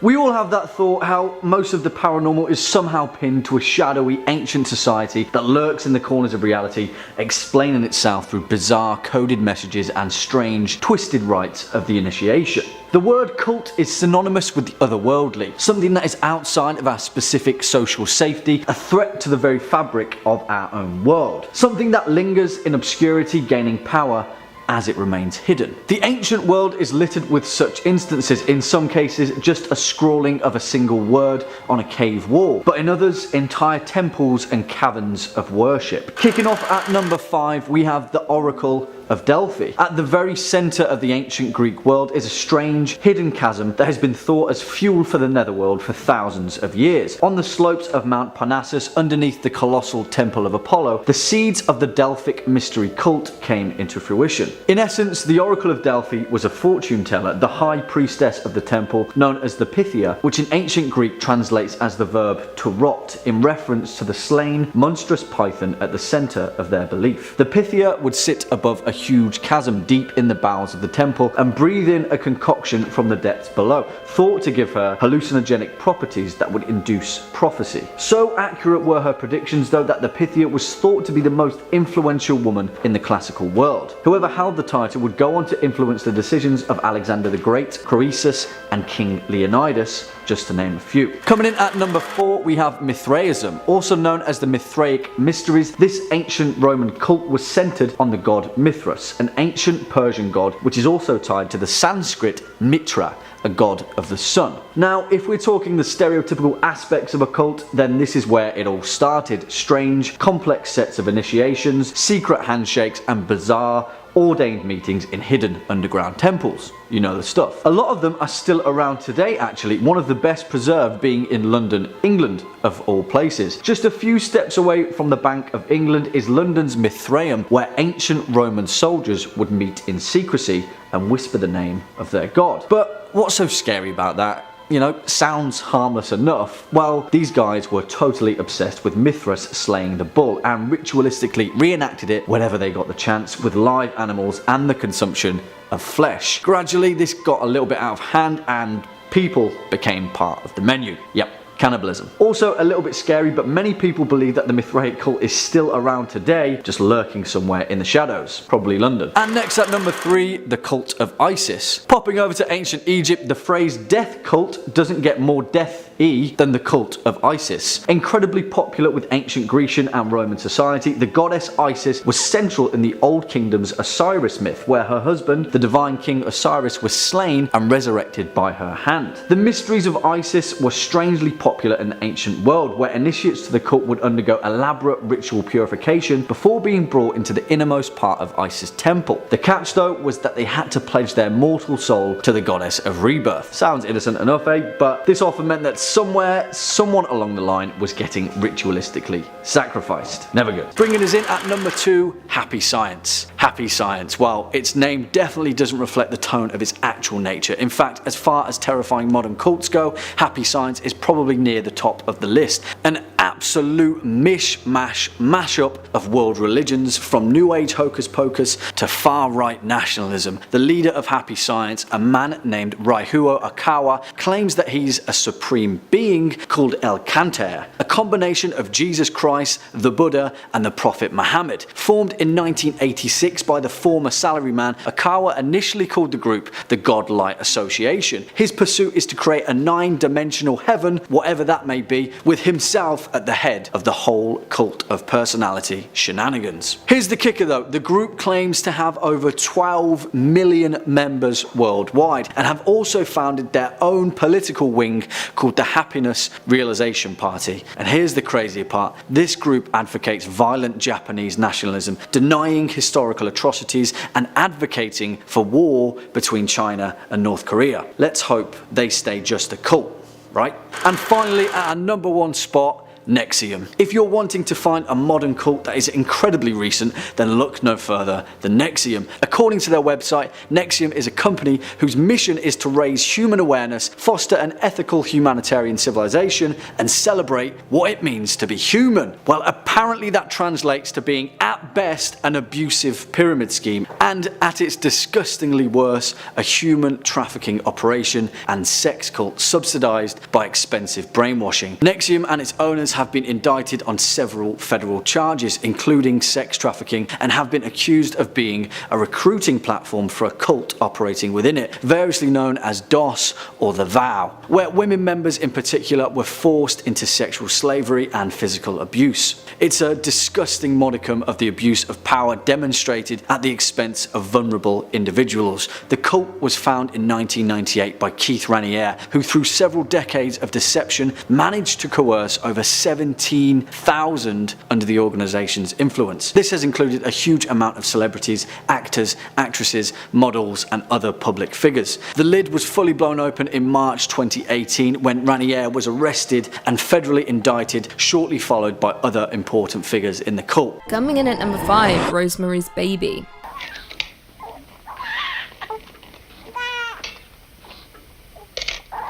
We all have that thought how most of the paranormal is somehow pinned to a shadowy ancient society that lurks in the corners of reality, explaining itself through bizarre coded messages and strange, twisted rites of the initiation. The word cult is synonymous with the otherworldly, something that is outside of our specific social safety, a threat to the very fabric of our own world, something that lingers in obscurity, gaining power as it remains hidden. The ancient world is littered with such instances, in some cases just a scrawling of a single word on a cave wall, but in others entire temples and caverns of worship. Kicking off at number 5, we have the Oracle of Delphi. At the very centre of the ancient Greek world is a strange, hidden chasm that has been thought as fuel for the netherworld for thousands of years. On the slopes of Mount Parnassus, underneath the colossal Temple of Apollo, the seeds of the Delphic mystery cult came into fruition. In essence, the Oracle of Delphi was a fortune teller, the high priestess of the temple, known as the Pythia, which in ancient Greek translates as the verb to rot, in reference to the slain, monstrous python at the centre of their belief. The Pythia would sit above a huge chasm deep in the bowels of the temple and breathe in a concoction from the depths below, thought to give her hallucinogenic properties that would induce prophecy. So accurate were her predictions, though, that the Pythia was thought to be the most influential woman in the classical world. Whoever held the title would go on to influence the decisions of Alexander the Great, Croesus, and King Leonidas, just to name a few. Coming in at number 4, we have Mithraism, also known as the Mithraic Mysteries. This ancient Roman cult was centered on the god Mithras, an ancient Persian god which is also tied to the Sanskrit Mitra, a god of the sun. Now, if we're talking the stereotypical aspects of a cult, then this is where it all started. Strange, complex sets of initiations, secret handshakes, and bizarre, ordained meetings in hidden underground temples. You know the stuff. A lot of them are still around today actually, one of the best preserved being in London, England, of all places. Just a few steps away from the Bank of England is London's Mithraeum, where ancient Roman soldiers would meet in secrecy and whisper the name of their god. But what's so scary about that? You know, sounds harmless enough. Well, these guys were totally obsessed with Mithras slaying the bull and ritualistically reenacted it whenever they got the chance with live animals and the consumption of flesh. Gradually, this got a little bit out of hand and people became part of the menu. Yep. Cannibalism. Also a little bit scary, but many people believe that the Mithraic cult is still around today, just lurking somewhere in the shadows, probably London. And next at number 3, the cult of Isis. Popping over to ancient Egypt, the phrase death cult doesn't get more death-y than the cult of Isis. Incredibly popular with ancient Grecian and Roman society, the goddess Isis was central in the Old Kingdom's Osiris myth, where her husband, the divine king Osiris, was slain and resurrected by her hand. The mysteries of Isis were strangely popular in the ancient world, where initiates to the cult would undergo elaborate ritual purification before being brought into the innermost part of Isis' temple. The catch though was that they had to pledge their mortal soul to the goddess of rebirth. Sounds innocent enough, eh? But this often meant that somewhere, someone along the line was getting ritualistically sacrificed. Never good. Bringing us in at number 2, Happy Science. Happy Science, well, its name definitely doesn't reflect the tone of its actual nature. In fact, as far as terrifying modern cults go, Happy Science is probably near the top of the list. An absolute mishmash mashup of world religions, from New Age hocus pocus to far-right nationalism. The leader of Happy Science, a man named Raihuo Akawa, claims that he's a supreme being called El Kanter, a combination of Jesus Christ, the Buddha, and the Prophet Muhammad. Formed in 1986 by the former salaryman, Akawa initially called the group the Godlight Association. His pursuit is to create a 9-dimensional heaven, whatever that may be, with himself at the head of the whole cult of personality shenanigans. Here's the kicker though, the group claims to have over 12 million members worldwide and have also founded their own political wing called the Happiness Realization Party. And here's the crazy part, this group advocates violent Japanese nationalism, denying historical atrocities and advocating for war between China and North Korea. Let's hope they stay just a cult, right? And finally, at our number 1 spot, NXIVM. If you're wanting to find a modern cult that is incredibly recent, then look no further than NXIVM. According to their website, NXIVM is a company whose mission is to raise human awareness, foster an ethical humanitarian civilization, and celebrate what it means to be human. Well, apparently that translates to being at best an abusive pyramid scheme, and at its disgustingly worse, a human trafficking operation and sex cult subsidized by expensive brainwashing. NXIVM and its owners have been indicted on several federal charges, including sex trafficking, and have been accused of being a recruiting platform for a cult operating within it, variously known as DOS or the Vow, where women members in particular were forced into sexual slavery and physical abuse. It's a disgusting modicum of the abuse of power demonstrated at the expense of vulnerable individuals. The cult was found in 1998 by Keith Raniere, who through several decades of deception managed to coerce over 17,000 under the organization's influence. This has included a huge amount of celebrities, actors, actresses, models, and other public figures. The lid was fully blown open in March 2018 when Raniere was arrested and federally indicted, shortly followed by other important figures in the cult. Coming in at number 5, Rosemary's Baby.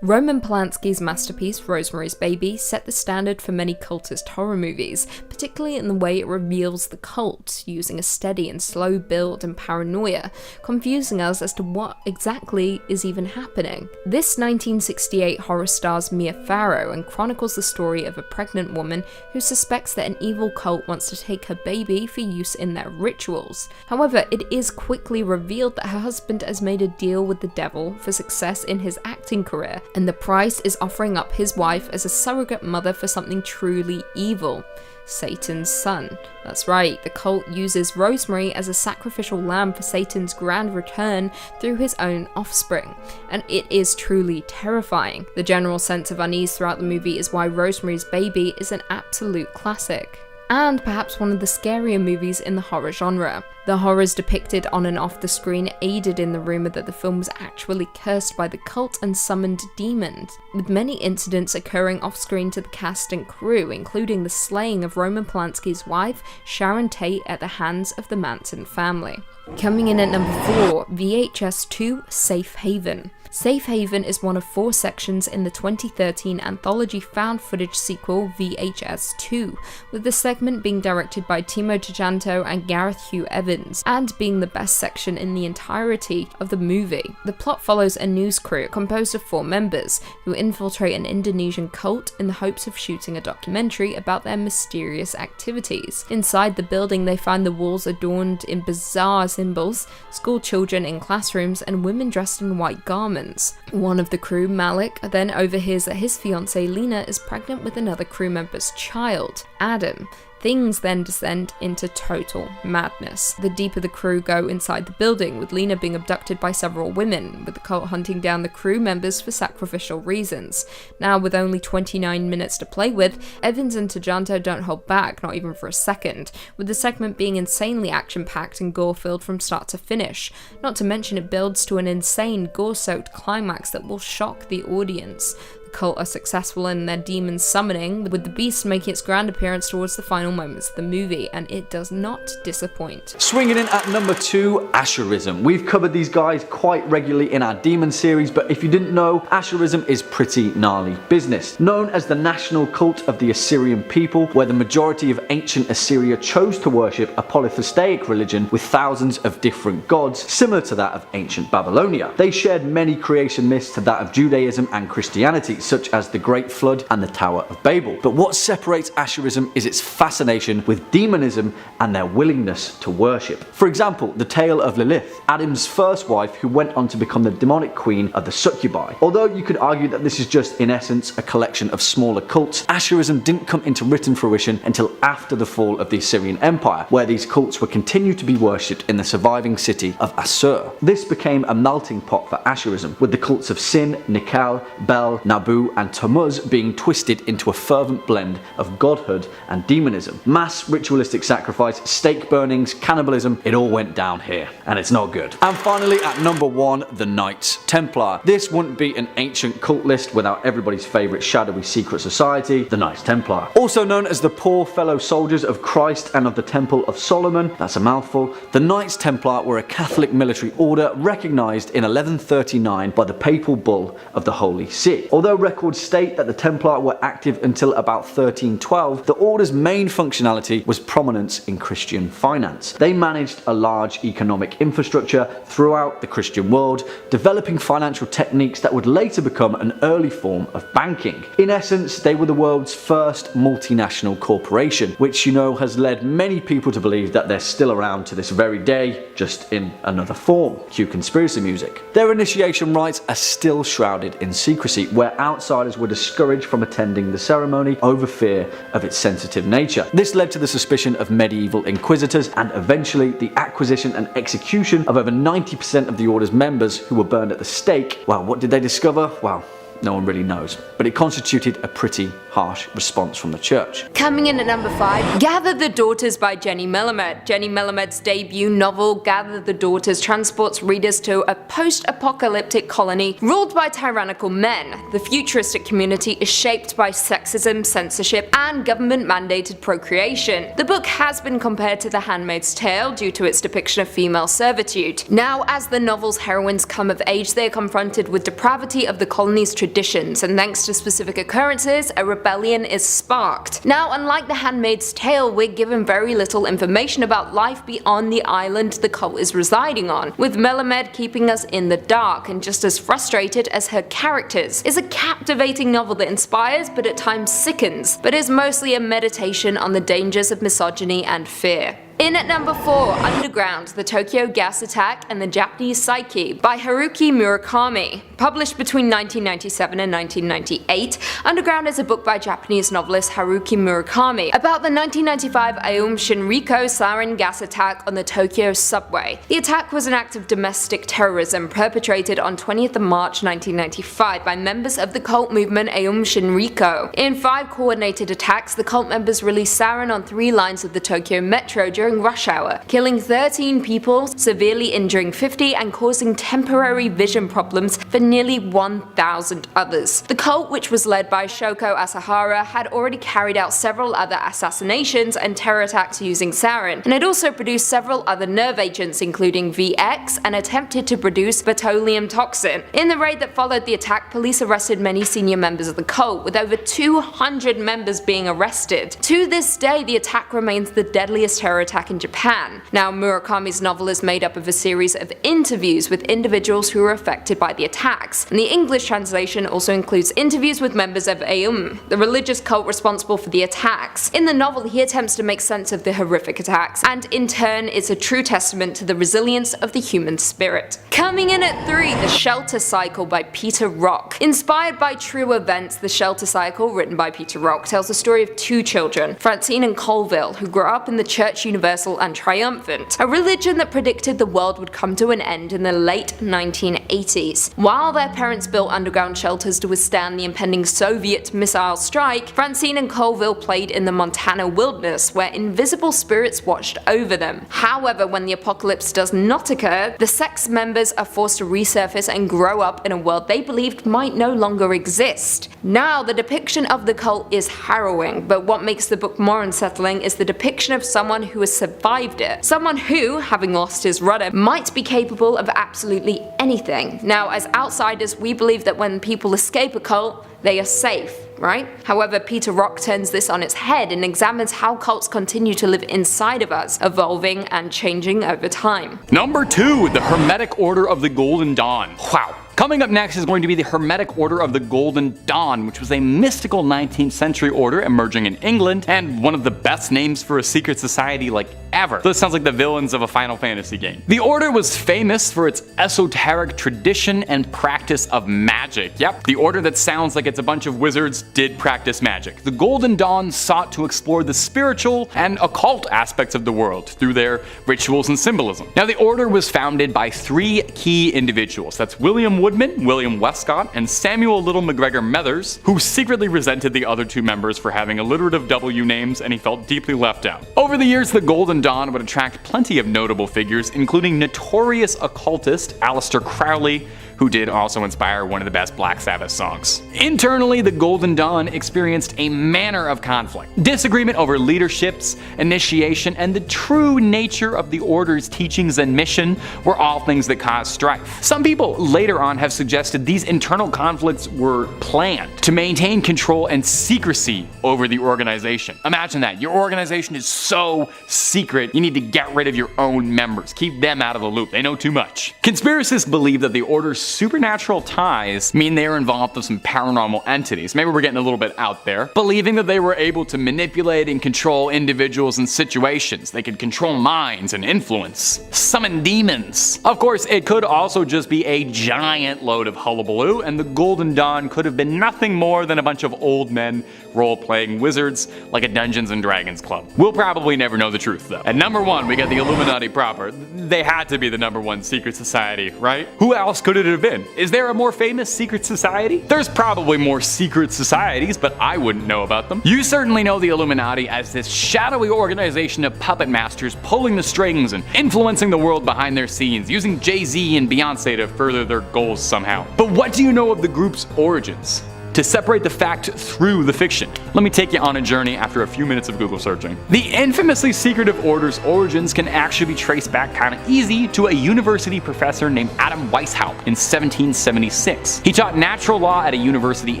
Roman Polanski's masterpiece, Rosemary's Baby, set the standard for many cultist horror movies, particularly in the way it reveals the cult, using a steady and slow build and paranoia, confusing us as to what exactly is even happening. This 1968 horror stars Mia Farrow and chronicles the story of a pregnant woman who suspects that an evil cult wants to take her baby for use in their rituals. However, it is quickly revealed that her husband has made a deal with the devil for success in his acting career, and the price is offering up his wife as a surrogate mother for something truly evil. Satan's son. That's right, the cult uses Rosemary as a sacrificial lamb for Satan's grand return through his own offspring, and it is truly terrifying. The general sense of unease throughout the movie is why Rosemary's Baby is an absolute classic, and perhaps one of the scarier movies in the horror genre. The horrors depicted on and off the screen aided in the rumour that the film was actually cursed by the cult and summoned demons, with many incidents occurring off-screen to the cast and crew, including the slaying of Roman Polanski's wife, Sharon Tate, at the hands of the Manson family. Coming in at number 4, VHS 2 Safe Haven. Safe Haven is one of 4 sections in the 2013 anthology found footage sequel VHS 2, with the segment being directed by Timo Tjahjanto and Gareth Hugh Evans, and being the best section in the entirety of the movie. The plot follows a news crew composed of 4 members who infiltrate an Indonesian cult in the hopes of shooting a documentary about their mysterious activities. Inside the building, they find the walls adorned in bizarre symbols, school children in classrooms, and women dressed in white garments. One of the crew, Malik, then overhears that his fiancée Lena is pregnant with another crew member's child, Adam. Things then descend into total madness. The deeper the crew go inside the building, with Lena being abducted by several women, with the cult hunting down the crew members for sacrificial reasons. Now, with only 29 minutes to play with, Evans and Tjahjanto don't hold back, not even for a second, with the segment being insanely action-packed and gore-filled from start to finish. Not to mention it builds to an insane gore-soaked climax that will shock the audience. Cult are successful in their demon summoning, with the beast making its grand appearance towards the final moments of the movie, and it does not disappoint. Swinging in at number 2, Asherism. We've covered these guys quite regularly in our demon series, but if you didn't know, Asherism is pretty gnarly business. Known as the national cult of the Assyrian people, where the majority of ancient Assyria chose to worship a polytheistic religion with thousands of different gods, similar to that of ancient Babylonia. They shared many creation myths to that of Judaism and Christianity, such as the Great Flood and the Tower of Babel. But what separates Asherism is its fascination with demonism and their willingness to worship. For example, the tale of Lilith, Adam's first wife, who went on to become the demonic queen of the succubi. Although you could argue that this is just in essence a collection of smaller cults, Asherism didn't come into written fruition until after the fall of the Assyrian Empire, where these cults were continued to be worshipped in the surviving city of Assur. This became a melting pot for Asherism, with the cults of Sin, Nikal, Bel, Nabu, Apu, and Tammuz being twisted into a fervent blend of godhood and demonism. Mass ritualistic sacrifice, stake burnings, cannibalism, it all went down here, and it's not good. And finally, at number 1, the Knights Templar. This wouldn't be an ancient cult list without everybody's favourite shadowy secret society, the Knights Templar. Also known as the poor fellow soldiers of Christ and of the Temple of Solomon, that's a mouthful, the Knights Templar were a Catholic military order recognised in 1139 by the papal bull of the Holy See. Although records state that the Templar were active until about 1312, the order's main functionality was prominence in Christian finance. They managed a large economic infrastructure throughout the Christian world, developing financial techniques that would later become an early form of banking. In essence, they were the world's first multinational corporation, which has led many people to believe that they're still around to this very day, just in another form. Cue conspiracy music. Their initiation rites are still shrouded in secrecy, where outsiders were discouraged from attending the ceremony over fear of its sensitive nature. This led to the suspicion of medieval inquisitors and eventually the acquisition and execution of over 90% of the order's members who were burned at the stake. Well, what did they discover? Well, no one really knows, but it constituted a pretty harsh response from the church. Coming in at number 5, Gather the Daughters by Jenny Melamed. Jenny Melamed's debut novel, Gather the Daughters, transports readers to a post-apocalyptic colony ruled by tyrannical men. The futuristic community is shaped by sexism, censorship, and government-mandated procreation. The book has been compared to The Handmaid's Tale due to its depiction of female servitude. Now, as the novel's heroines come of age, they are confronted with depravity of the colony's traditions, and thanks to specific occurrences, a rebellion is sparked. Now, unlike The Handmaid's Tale, we're given very little information about life beyond the island the cult is residing on, with Melamed keeping us in the dark and just as frustrated as her characters. It's a captivating novel that inspires but at times sickens, but is mostly a meditation on the dangers of misogyny and fear. In at number 4, Underground, The Tokyo Gas Attack and the Japanese Psyche by Haruki Murakami. Published between 1997 and 1998, Underground is a book by Japanese novelist Haruki Murakami about the 1995 Aum Shinriko sarin gas attack on the Tokyo subway. The attack was an act of domestic terrorism perpetrated on 20th of March 1995 by members of the cult movement Aum Shinriko. In 5 coordinated attacks, the cult members released sarin on 3 lines of the Tokyo Metro during rush hour, killing 13 people, severely injuring 50 and causing temporary vision problems for nearly 1,000 others. The cult, which was led by Shoko Asahara, had already carried out several other assassinations and terror attacks using sarin, and had also produced several other nerve agents including VX and attempted to produce botulinum toxin. In the raid that followed the attack, police arrested many senior members of the cult, with over 200 members being arrested. To this day, the attack remains the deadliest terror attack in Japan. Now, Murakami's novel is made up of a series of interviews with individuals who were affected by the attacks, and the English translation also includes interviews with members of Aum, the religious cult responsible for the attacks. In the novel, he attempts to make sense of the horrific attacks, and in turn is a true testament to the resilience of the human spirit. Coming in at 3, The Shelter Cycle by Peter Rock. Inspired by true events, The Shelter Cycle, written by Peter Rock, tells the story of 2 children, Francine and Colville, who grew up in the Church Universal and Triumphant, a religion that predicted the world would come to an end in the late 1980s. While their parents built underground shelters to withstand the impending Soviet missile strike, Francine and Colville played in the Montana wilderness, where invisible spirits watched over them. However, when the apocalypse does not occur, the sex members are forced to resurface and grow up in a world they believed might no longer exist. Now, the depiction of the cult is harrowing, but what makes the book more unsettling is the depiction of someone who has survived it. Someone who, having lost his rudder, might be capable of absolutely anything. Now, as outsiders, we believe that when people escape a cult, they are safe, right? However, Peter Rock turns this on its head and examines how cults continue to live inside of us, evolving and changing over time. Number 2, The Hermetic Order of the Golden Dawn. Wow. Coming up next is going to be the Hermetic Order of the Golden Dawn, which was a mystical 19th century order emerging in England, and one of the best names for a secret society like ever. This sounds like the villains of a Final Fantasy game. The Order was famous for its esoteric tradition and practice of magic. Yep, the Order that sounds like it's a bunch of wizards did practice magic. The Golden Dawn sought to explore the spiritual and occult aspects of the world through their rituals and symbolism. Now, the Order was founded by three key individuals. That's William Woodman, William Westcott, and Samuel Little McGregor Methers, who secretly resented the other two members for having alliterative W names, and he felt deeply left out. Over the years, the Golden Dawn would attract plenty of notable figures, including notorious occultist Aleister Crowley, who did also inspire one of the best Black Sabbath songs. Internally, the Golden Dawn experienced a manner of conflict. Disagreement over leaderships, initiation, and the true nature of the Order's teachings and mission were all things that caused strife. Some people later on have suggested these internal conflicts were planned to maintain control and secrecy over the organization. Imagine that. Your organization is so secret, you need to get rid of your own members. Keep them out of the loop. They know too much. Conspiracists believe that the Order's supernatural ties mean they are involved with some paranormal entities. Maybe we're getting a little bit out there. Believing that they were able to manipulate and control individuals and situations. They could control minds and influence. Summon demons. Of course, it could also just be a giant load of hullabaloo, and the Golden Dawn could have been nothing more than a bunch of old men role-playing wizards like a Dungeons and Dragons club. We'll probably never know the truth, though. At number 1, we got the Illuminati proper. They had to be the number 1 secret society, right? Who else could it have been? Is there a more famous secret society? There's probably more secret societies, but I wouldn't know about them. You certainly know the Illuminati as this shadowy organization of puppet masters pulling the strings and influencing the world behind their scenes, using Jay-Z and Beyonce to further their goals somehow. But what do you know of the group's origins? To separate the fact through the fiction, let me take you on a journey after a few minutes of Google searching. The infamously secretive Order's origins can actually be traced back kinda easy to a university professor named Adam Weishaupt in 1776. He taught natural law at a university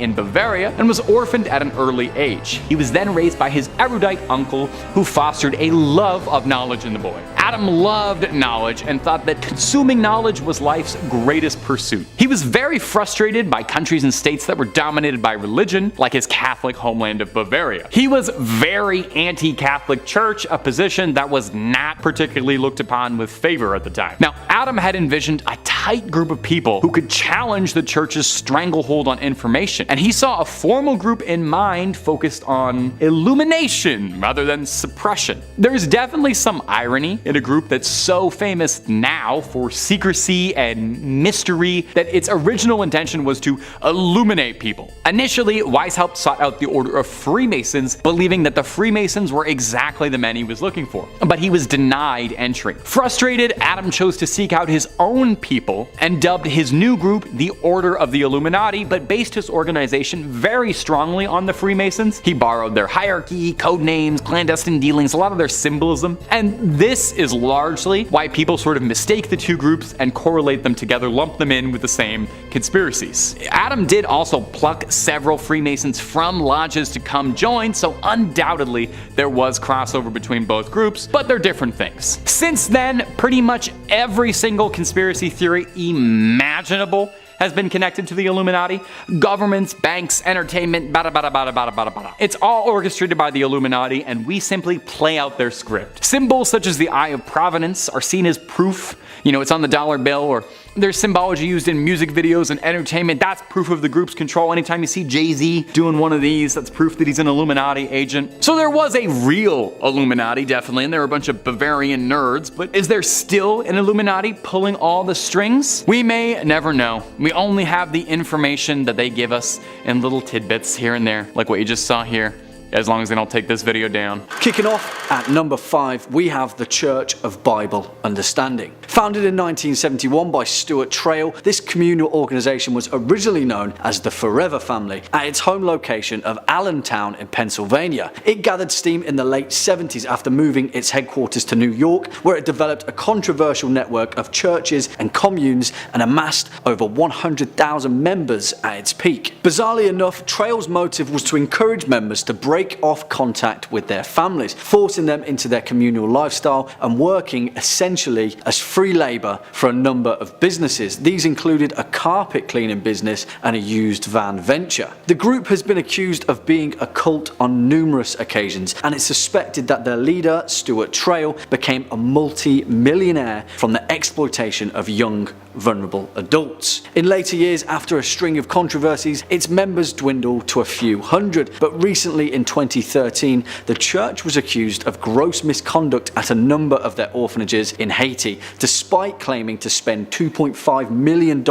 in Bavaria and was orphaned at an early age. He was then raised by his erudite uncle, who fostered a love of knowledge in the boy. Adam loved knowledge and thought that consuming knowledge was life's greatest pursuit. He was very frustrated by countries and states that were dominated by religion, like his Catholic homeland of Bavaria. He was very anti-Catholic Church, a position that was not particularly looked upon with favor at the time. Now, Adam had envisioned a tight group of people who could challenge the church's stranglehold on information, and he saw a formal group in mind focused on illumination rather than suppression. There's definitely some irony in a group that's so famous now for secrecy and mystery that its original intention was to illuminate people. Initially, Weishaupt sought out the Order of Freemasons, believing that the Freemasons were exactly the men he was looking for, but he was denied entry. Frustrated, Adam chose to seek out his own people and dubbed his new group the Order of the Illuminati, but based his organization very strongly on the Freemasons. He borrowed their hierarchy, code names, clandestine dealings, a lot of their symbolism, and this is largely why people sort of mistake the two groups and correlate them together, lump them in with the same conspiracies. Adam did also pluck several Freemasons from lodges to come join, so undoubtedly there was crossover between both groups, but they're different things. Since then, pretty much every single conspiracy theory imaginable has been connected to the Illuminati. Governments, banks, entertainment, bada bada bada bada bada bada. It's all orchestrated by the Illuminati, and we simply play out their script. Symbols such as the Eye of Providence are seen as proof. It's on the dollar bill, or there's symbology used in music videos and entertainment. That's proof of the group's control. Anytime you see Jay-Z doing one of these, that's proof that he's an Illuminati agent. So there was a real Illuminati, definitely, and there were a bunch of Bavarian nerds, but is there still an Illuminati pulling all the strings? We may never know. We only have the information that they give us in little tidbits here and there, like what you just saw here. As long as they don't take this video down. Kicking off at number 5, we have the Church of Bible Understanding. Founded in 1971 by Stuart Trail, this communal organization was originally known as the Forever Family at its home location of Allentown in Pennsylvania. It gathered steam in the late 70s after moving its headquarters to New York, where it developed a controversial network of churches and communes and amassed over 100,000 members at its peak. Bizarrely enough, Trail's motive was to encourage members to break break off contact with their families, forcing them into their communal lifestyle and working essentially as free labor for a number of businesses. These included a carpet cleaning business and a used van venture. The group has been accused of being a cult on numerous occasions, and it's suspected that their leader, Stuart Trail, became a multi-millionaire from the exploitation of young, vulnerable adults. In later years, after a string of controversies, its members dwindled to a few hundred, but recently in 2013, the church was accused of gross misconduct at a number of their orphanages in Haiti, despite claiming to spend $2.5 million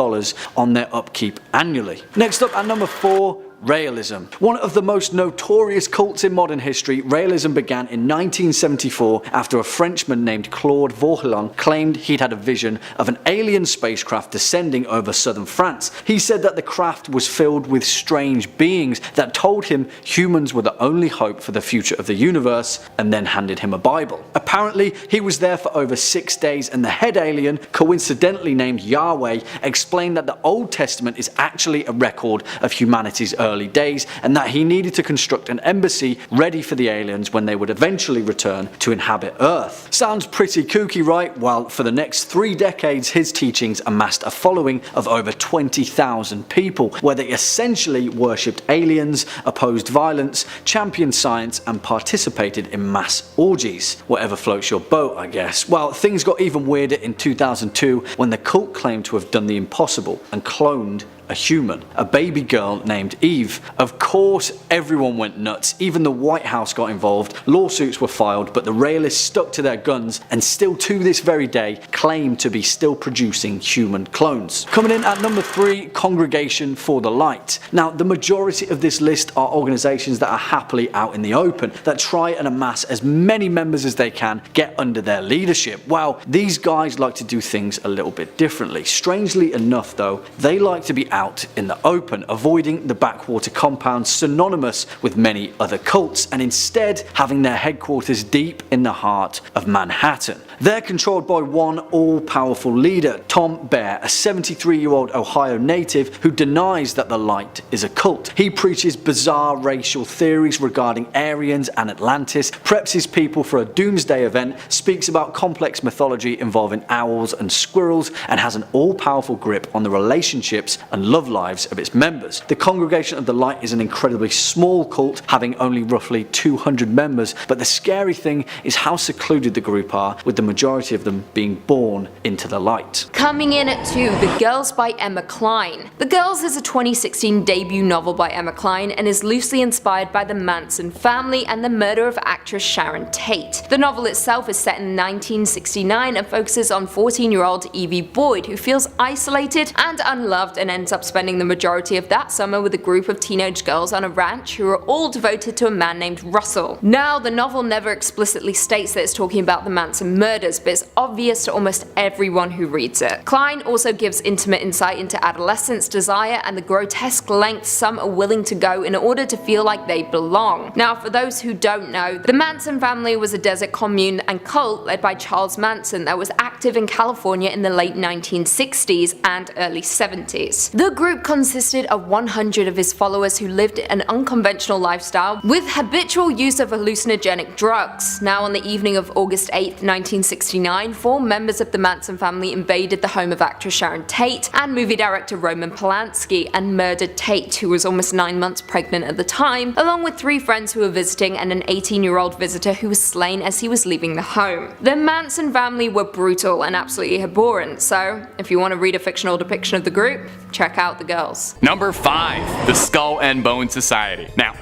on their upkeep annually. Next up at number 4, Realism. One of the most notorious cults in modern history, Realism began in 1974 after a Frenchman named Claude Vauquelin claimed he'd had a vision of an alien spacecraft descending over southern France. He said that the craft was filled with strange beings that told him humans were the only hope for the future of the universe, and then handed him a Bible. Apparently, he was there for over 6 days, and the head alien, coincidentally named Yahweh, explained that the Old Testament is actually a record of humanity's early days, and that he needed to construct an embassy ready for the aliens when they would eventually return to inhabit Earth. Sounds pretty kooky, right? Well, for the next 3 decades, his teachings amassed a following of over 20,000 people, where they essentially worshipped aliens, opposed violence, championed science, and participated in mass orgies. Whatever floats your boat, I guess. Well, things got even weirder in 2002 when the cult claimed to have done the impossible and cloned a human, a baby girl named Eve. Of course, everyone went nuts. Even the White House got involved. Lawsuits were filed, but the realists stuck to their guns and still to this very day claim to be still producing human clones. Coming in at number 3, Congregation for the Light. Now, the majority of this list are organizations that are happily out in the open, that try and amass as many members as they can, get under their leadership. Well, these guys like to do things a little bit differently. Strangely enough though, they like to be out in the open, avoiding the backwater compounds synonymous with many other cults, and instead having their headquarters deep in the heart of Manhattan. They're controlled by one all-powerful leader, Tom Baer, a 73-year-old Ohio native who denies that the light is a cult. He preaches bizarre racial theories regarding Aryans and Atlantis, preps his people for a doomsday event, speaks about complex mythology involving owls and squirrels, and has an all-powerful grip on the relationships and love lives of its members. The Congregation of the Light is an incredibly small cult, having only roughly 200 members, but the scary thing is how secluded the group are, with the majority of them being born into the light. Coming in at 2, The Girls by Emma Cline. The Girls is a 2016 debut novel by Emma Cline and is loosely inspired by the Manson family and the murder of actress Sharon Tate. The novel itself is set in 1969 and focuses on 14-year-old Evie Boyd, who feels isolated and unloved and ends up spending the majority of that summer with a group of teenage girls on a ranch who are all devoted to a man named Russell. Now, the novel never explicitly states that it's talking about the Manson murders, but it's obvious to almost everyone who reads it. Cline also gives intimate insight into adolescence, desire, and the grotesque lengths some are willing to go in order to feel like they belong. Now, for those who don't know, the Manson family was a desert commune and cult led by Charles Manson that was active in California in the late 1960s and early 70s. The group consisted of 100 of his followers who lived an unconventional lifestyle with habitual use of hallucinogenic drugs. Now, on the evening of August 8, 1969, 4 members of the Manson family invaded the home of actress Sharon Tate and movie director Roman Polanski and murdered Tate, who was almost 9 months pregnant at the time, along with 3 friends who were visiting and an 18-year-old visitor who was slain as he was leaving the home. The Manson family were brutal and absolutely abhorrent, so if you want to read a fictional depiction of the group, check out The Girls. Number 5, The Skull and Bone Society. Now,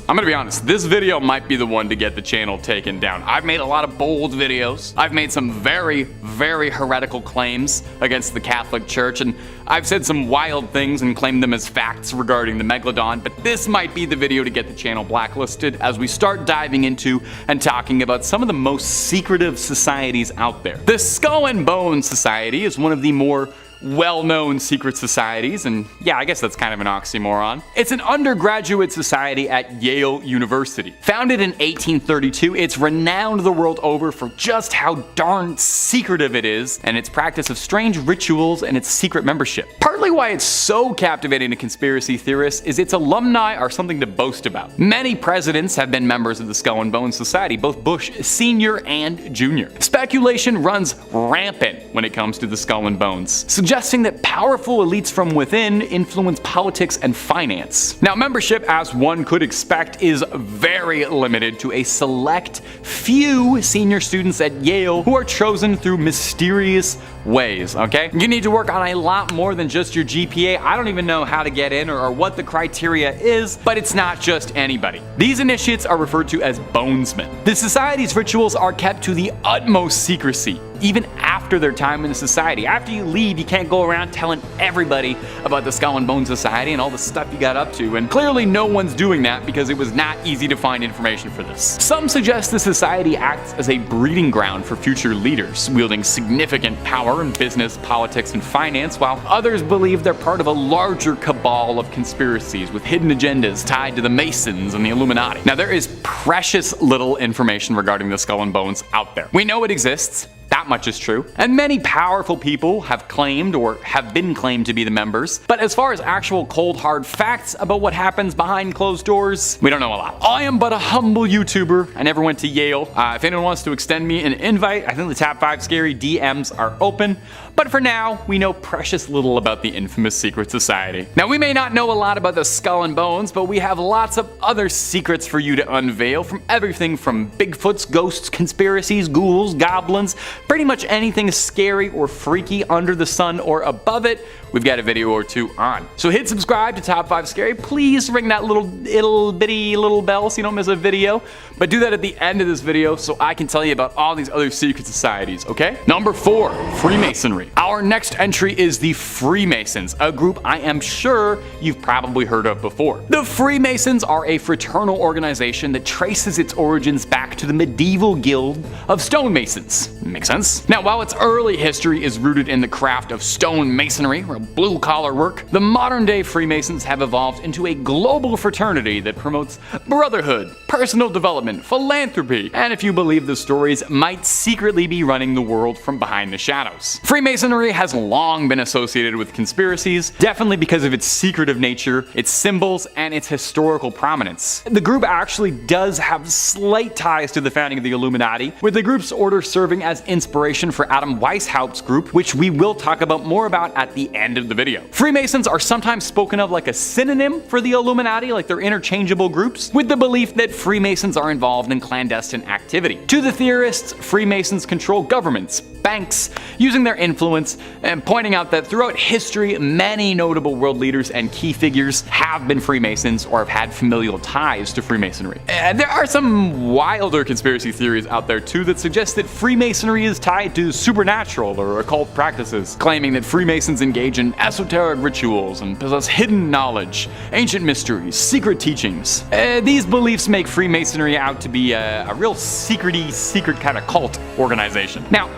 I'm gonna be honest, this video might be the one to get the channel taken down. I've made a lot of bold videos. I've made some very heretical claims against the Catholic Church, and I've said some wild things and claimed them as facts regarding the Megalodon, but this might be the video to get the channel blacklisted as we start diving into and talking about some of the most secretive societies out there. The Skull and Bone Society is one of the more well-known secret societies, and yeah, I guess that's kind of an oxymoron. It's an undergraduate society at Yale University. Founded in 1832, it's renowned the world over for just how darn secretive it is, and its practice of strange rituals and its secret membership. Partly why it's so captivating to conspiracy theorists is its alumni are something to boast about. Many presidents have been members of the Skull and Bones Society, both Bush Sr. and Jr. Speculation runs rampant when it comes to the Skull and Bones, suggesting that powerful elites from within influence politics and finance. Now, membership, as one could expect, is very limited to a select few senior students at Yale who are chosen through mysterious ways, okay? You need to work on a lot more than just your GPA. I don't even know how to get in or what the criteria is, but it's not just anybody. These initiates are referred to as bonesmen. The society's rituals are kept to the utmost secrecy, even after their time in the society. After you leave, you can't go around telling everybody about the Skull and Bones Society and all the stuff you got up to, and clearly no one's doing that because it was not easy to find information for this. Some suggest the society acts as a breeding ground for future leaders, wielding significant power in business, politics, and finance, while others believe they're part of a larger cabal of conspiracies with hidden agendas tied to the Masons and the Illuminati. Now, there is precious little information regarding the Skull and Bones out there. We know it exists. That much is true. And many powerful people have claimed or have been claimed to be the members. But as far as actual cold hard facts about what happens behind closed doors, we don't know a lot. I am but a humble YouTuber. I never went to Yale. If anyone wants to extend me an invite, I think the Top 5 Scary DMs are open. But for now, we know precious little about the infamous secret society. Now, we may not know a lot about the Skull and Bones, but we have lots of other secrets for you to unveil, from everything from Bigfoots, ghosts, conspiracies, ghouls, goblins, pretty much anything scary or freaky under the sun or above it, we've got a video or two on. So hit subscribe to Top 5 Scary. Please ring that little bitty bell so you don't miss a video. But do that at the end of this video so I can tell you about all these other secret societies, okay? Number 4, Freemasonry. Our next entry is the Freemasons, a group I am sure you've probably heard of before. The Freemasons are a fraternal organization that traces its origins back to the medieval guild of stonemasons. Makes sense? Now, while its early history is rooted in the craft of stone masonry, or blue-collar work, the modern-day Freemasons have evolved into a global fraternity that promotes brotherhood, personal development, philanthropy, and if you believe the stories, might secretly be running the world from behind the shadows. Freemasonry has long been associated with conspiracies, definitely because of its secretive nature, its symbols, and its historical prominence. The group actually does have slight ties to the founding of the Illuminati, with the group's order serving as inspiration for Adam Weishaupt's group, which we will talk about more about at the end of the video. Freemasons are sometimes spoken of like a synonym for the Illuminati, like they're interchangeable groups, with the belief that Freemasons are involved in clandestine activity. To the theorists, Freemasons control governments, banks, using their influence, and pointing out that throughout history, many notable world leaders and key figures have been Freemasons or have had familial ties to Freemasonry. There are some wilder conspiracy theories out there too that suggest that Freemasonry is tied to supernatural or occult practices, claiming that Freemasons engage in esoteric rituals and possess hidden knowledge, ancient mysteries, secret teachings. These beliefs make Freemasonry out to be a real secret kind of cult organization. Now,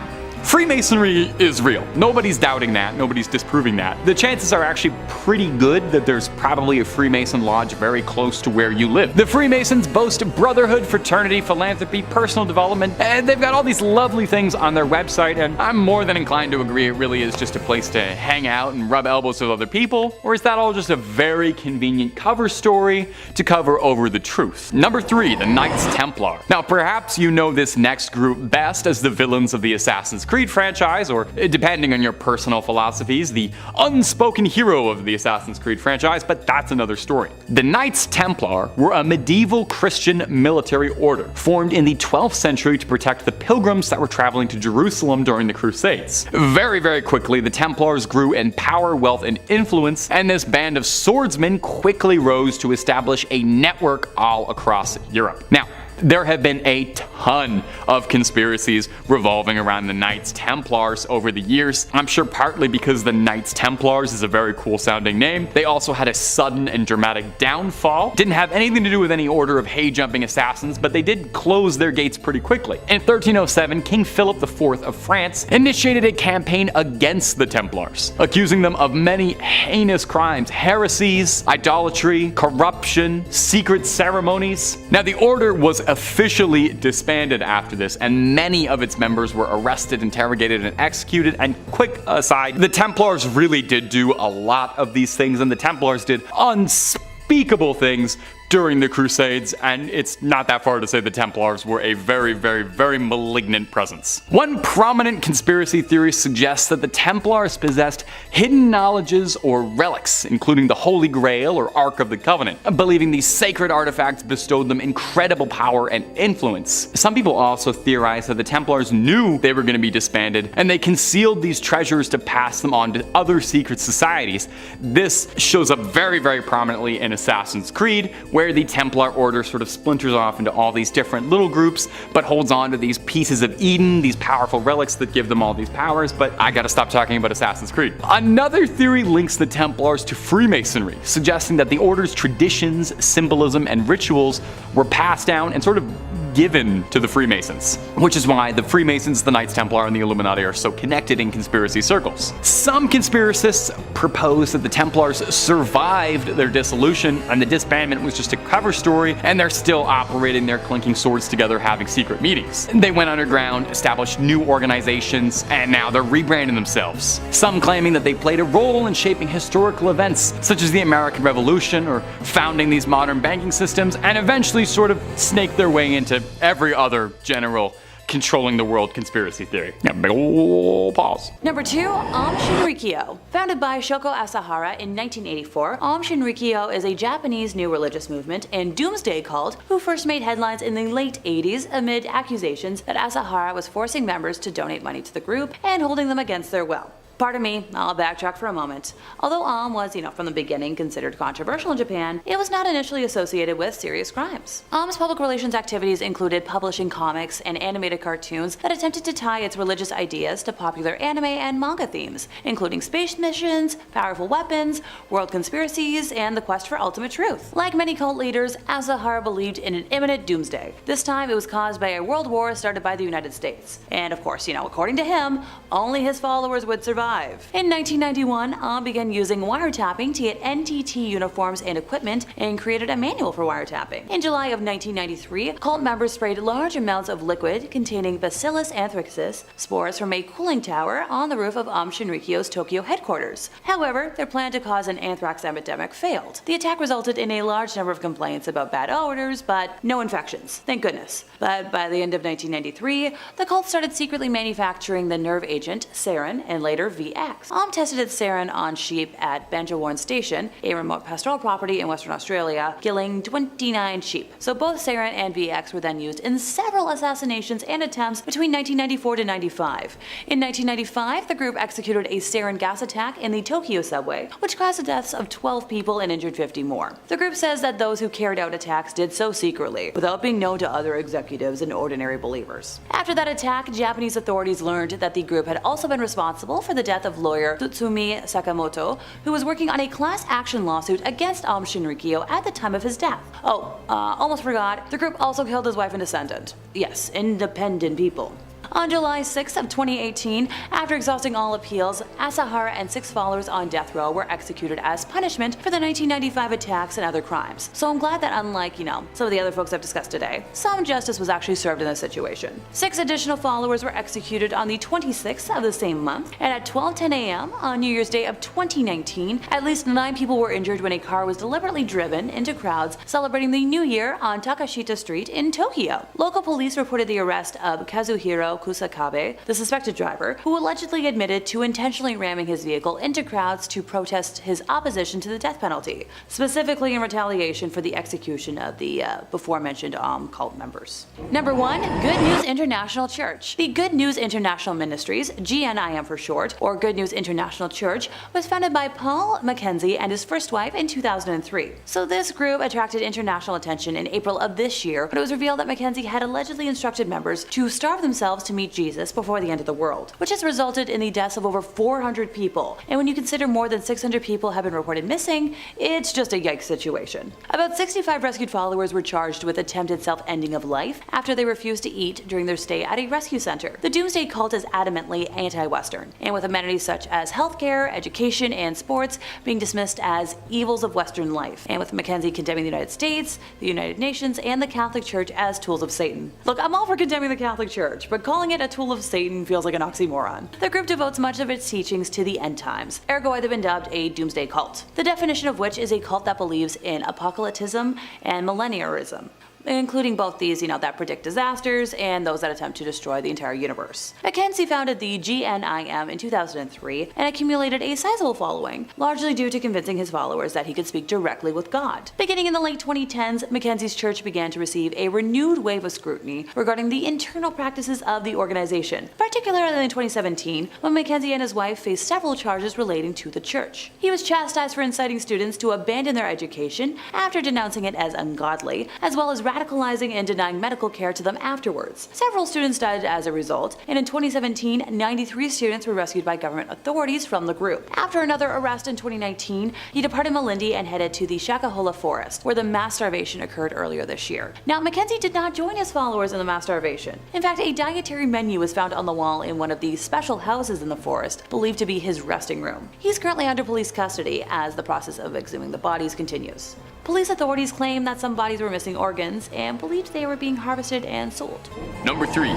Freemasonry is real. Nobody's doubting that. Nobody's disproving that. The chances are actually pretty good that there's probably a Freemason lodge very close to where you live. The Freemasons boast brotherhood, fraternity, philanthropy, personal development, and they've got all these lovely things on their website, and I'm more than inclined to agree it really is just a place to hang out and rub elbows with other people, or is that all just a very convenient cover story to cover over the truth? Number 3, the Knights Templar. Now, perhaps you know this next group best as the villains of the Assassin's Creed franchise, or depending on your personal philosophies, the unspoken hero of the Assassin's Creed franchise, but that's another story. The Knights Templar were a medieval Christian military order formed in the 12th century to protect the pilgrims that were traveling to Jerusalem during the Crusades. Very, very quickly, the Templars grew in power, wealth, and influence, and this band of swordsmen quickly rose to establish a network all across Europe. Now, There have been a ton of conspiracies revolving around the Knights Templars over the years. I'm sure partly because the Knights Templars is a very cool sounding name. They also had a sudden and dramatic downfall. Didn't have anything to do with any order of hay-jumping assassins, but they did close their gates pretty quickly. In 1307, King Philip IV of France initiated a campaign against the Templars, accusing them of many heinous crimes, heresies, idolatry, corruption, secret ceremonies. Now, the order was officially disbanded after this, and many of its members were arrested, interrogated, and executed. And quick aside, the Templars really did do a lot of these things, and the Templars did unspeakable things during the Crusades, and it's not that far to say the Templars were a very, very, very malignant presence. One prominent conspiracy theory suggests that the Templars possessed hidden knowledges or relics, including the Holy Grail or Ark of the Covenant, believing these sacred artifacts bestowed them incredible power and influence. Some people also theorize that the Templars knew they were going to be disbanded, and they concealed these treasures to pass them on to other secret societies. This shows up very, very prominently in Assassin's Creed, where the Templar Order sort of splinters off into all these different little groups, but holds on to these pieces of Eden, these powerful relics that give them all these powers. But I gotta stop talking about Assassin's Creed. Another theory links the Templars to Freemasonry, suggesting that the Order's traditions, symbolism, and rituals were passed down and sort of given to the Freemasons, which is why the Freemasons, the Knights Templar, and the Illuminati are so connected in conspiracy circles. Some conspiracists propose that the Templars survived their dissolution and the disbandment was just a cover story, and they're still operating their clinking swords together, having secret meetings. They went underground, established new organizations, and now they're rebranding themselves. Some claiming that they played a role in shaping historical events such as the American Revolution or founding these modern banking systems, and eventually sort of snaked their way into every other general controlling the world conspiracy theory. Yeah, big ol' pause. Number 2, Aum Shinrikyo. Founded by Shoko Asahara in 1984, Aum Shinrikyo is a Japanese new religious movement and doomsday cult who first made headlines in the late 80s amid accusations that Asahara was forcing members to donate money to the group and holding them against their will. Pardon me, I'll backtrack for a moment. Although Aum was, from the beginning considered controversial in Japan, it was not initially associated with serious crimes. Aum's public relations activities included publishing comics and animated cartoons that attempted to tie its religious ideas to popular anime and manga themes, including space missions, powerful weapons, world conspiracies, and the quest for ultimate truth. Like many cult leaders, Asahara believed in an imminent doomsday. This time it was caused by a world war started by the United States. And of course, according to him, only his followers would survive. In 1991, Aum began using wiretapping to get NTT uniforms and equipment and created a manual for wiretapping. In July of 1993, cult members sprayed large amounts of liquid containing Bacillus anthracis spores from a cooling tower on the roof of Aum Shinrikyo's Tokyo headquarters. However, their plan to cause an anthrax epidemic failed. The attack resulted in a large number of complaints about bad odors, but no infections. Thank goodness. But by the end of 1993, the cult started secretly manufacturing the nerve agent sarin and later VX. Aum tested its sarin on sheep at Banjawarn Station, a remote pastoral property in Western Australia, killing 29 sheep. So both sarin and VX were then used in several assassinations and attempts between 1994 to 95. In 1995, the group executed a sarin gas attack in the Tokyo subway, which caused the deaths of 12 people and injured 50 more. The group says that those who carried out attacks did so secretly, without being known to other executives and ordinary believers. After that attack, Japanese authorities learned that the group had also been responsible for the death of lawyer Tsutsumi Sakamoto, who was working on a class action lawsuit against Aum Shinrikyo at the time of his death. Almost forgot, the group also killed his wife and descendant. Yes, independent people. On July 6th of 2018, after exhausting all appeals, Asahara and 6 followers on death row were executed as punishment for the 1995 attacks and other crimes. So I'm glad that unlike, some of the other folks I've discussed today, some justice was actually served in this situation. 6 additional followers were executed on the 26th of the same month, and at 12:10 a.m. on New Year's Day of 2019, at least 9 people were injured when a car was deliberately driven into crowds celebrating the New Year on Takashita Street in Tokyo. Local police reported the arrest of Kazuhiro Kusakabe, the suspected driver, who allegedly admitted to intentionally ramming his vehicle into crowds to protest his opposition to the death penalty, specifically in retaliation for the execution of the before-mentioned cult members. Number 1. Good News International Church. The Good News International Ministries, GNIM for short, or Good News International Church, was founded by Paul Mackenzie and his first wife in 2003. So this group attracted international attention in April of this year when it was revealed that Mackenzie had allegedly instructed members to starve themselves to meet Jesus before the end of the world, which has resulted in the deaths of over 400 people. And when you consider more than 600 people have been reported missing, it's just a yikes situation. About 65 rescued followers were charged with attempted self-ending of life after they refused to eat during their stay at a rescue center. The Doomsday Cult is adamantly anti-Western, and with amenities such as healthcare, education, and sports being dismissed as evils of Western life, and with Mackenzie condemning the United States, the United Nations, and the Catholic Church as tools of Satan. Look, I'm all for condemning the Catholic Church, but calling it a tool of Satan feels like an oxymoron. The group devotes much of its teachings to the end times, ergo they've been dubbed a Doomsday Cult, the definition of which is a cult that believes in apocalypticism and millenniarism, including both these, that predict disasters and those that attempt to destroy the entire universe. Mackenzie founded the GNIM in 2003 and accumulated a sizable following, largely due to convincing his followers that he could speak directly with God. Beginning in the late 2010s, Mackenzie's church began to receive a renewed wave of scrutiny regarding the internal practices of the organization, particularly in 2017 when Mackenzie and his wife faced several charges relating to the church. He was chastised for inciting students to abandon their education after denouncing it as ungodly, as well as radicalizing and denying medical care to them afterwards. Several students died as a result, and in 2017, 93 students were rescued by government authorities from the group. After another arrest in 2019, he departed Malindi and headed to the Shakahola forest, where the mass starvation occurred earlier this year. Now, Mackenzie did not join his followers in the mass starvation. In fact, a dietary menu was found on the wall in one of the special houses in the forest, believed to be his resting room. He's currently under police custody as the process of exhuming the bodies continues. Police authorities claim that some bodies were missing organs and believed they were being harvested and sold. Number 3.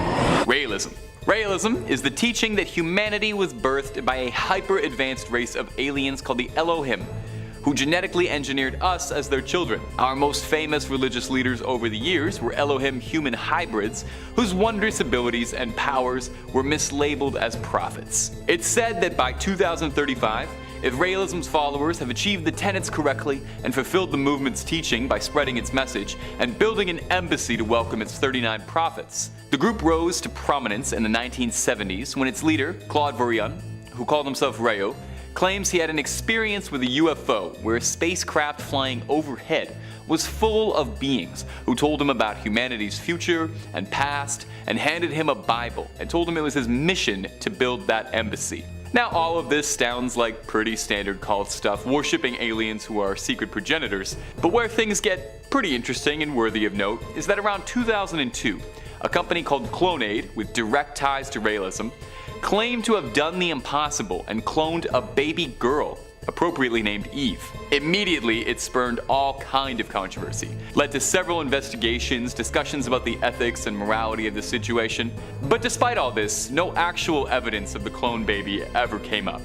Realism. Realism is the teaching that humanity was birthed by a hyper-advanced race of aliens called the Elohim, who genetically engineered us as their children. Our most famous religious leaders over the years were Elohim human hybrids, whose wondrous abilities and powers were mislabeled as prophets. It's said that by 2035, if realism's followers have achieved the tenets correctly and fulfilled the movement's teaching by spreading its message and building an embassy to welcome its 39 prophets, the group rose to prominence in the 1970s when its leader, Claude Vorion, who called himself Rayo, claims he had an experience with a UFO where a spacecraft flying overhead was full of beings who told him about humanity's future and past and handed him a Bible and told him it was his mission to build that embassy. Now, all of this sounds like pretty standard cult stuff, worshipping aliens who are secret progenitors, but where things get pretty interesting and worthy of note is that around 2002, a company called Clonaid, with direct ties to realism, claimed to have done the impossible and cloned a baby girl, appropriately named Eve. Immediately, it spurned all kind of controversy, led to several investigations, discussions about the ethics and morality of the situation. But despite all this, no actual evidence of the clone baby ever came up.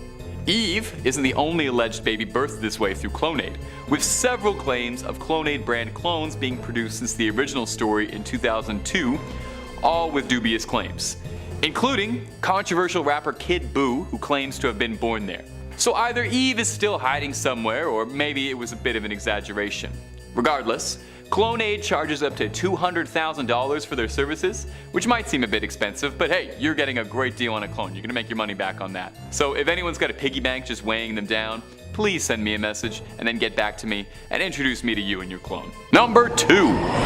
Eve isn't the only alleged baby birthed this way through Clonaid, with several claims of Clonaid brand clones being produced since the original story in 2002, all with dubious claims, including controversial rapper Kid Buu, who claims to have been born there. So either Eve is still hiding somewhere, or maybe it was a bit of an exaggeration. Regardless, Clonaid charges up to $200,000 for their services, which might seem a bit expensive, but hey, you're getting a great deal on a clone. You're gonna make your money back on that. So if anyone's got a piggy bank just weighing them down, please send me a message and then get back to me and introduce me to you and your clone. Number 2.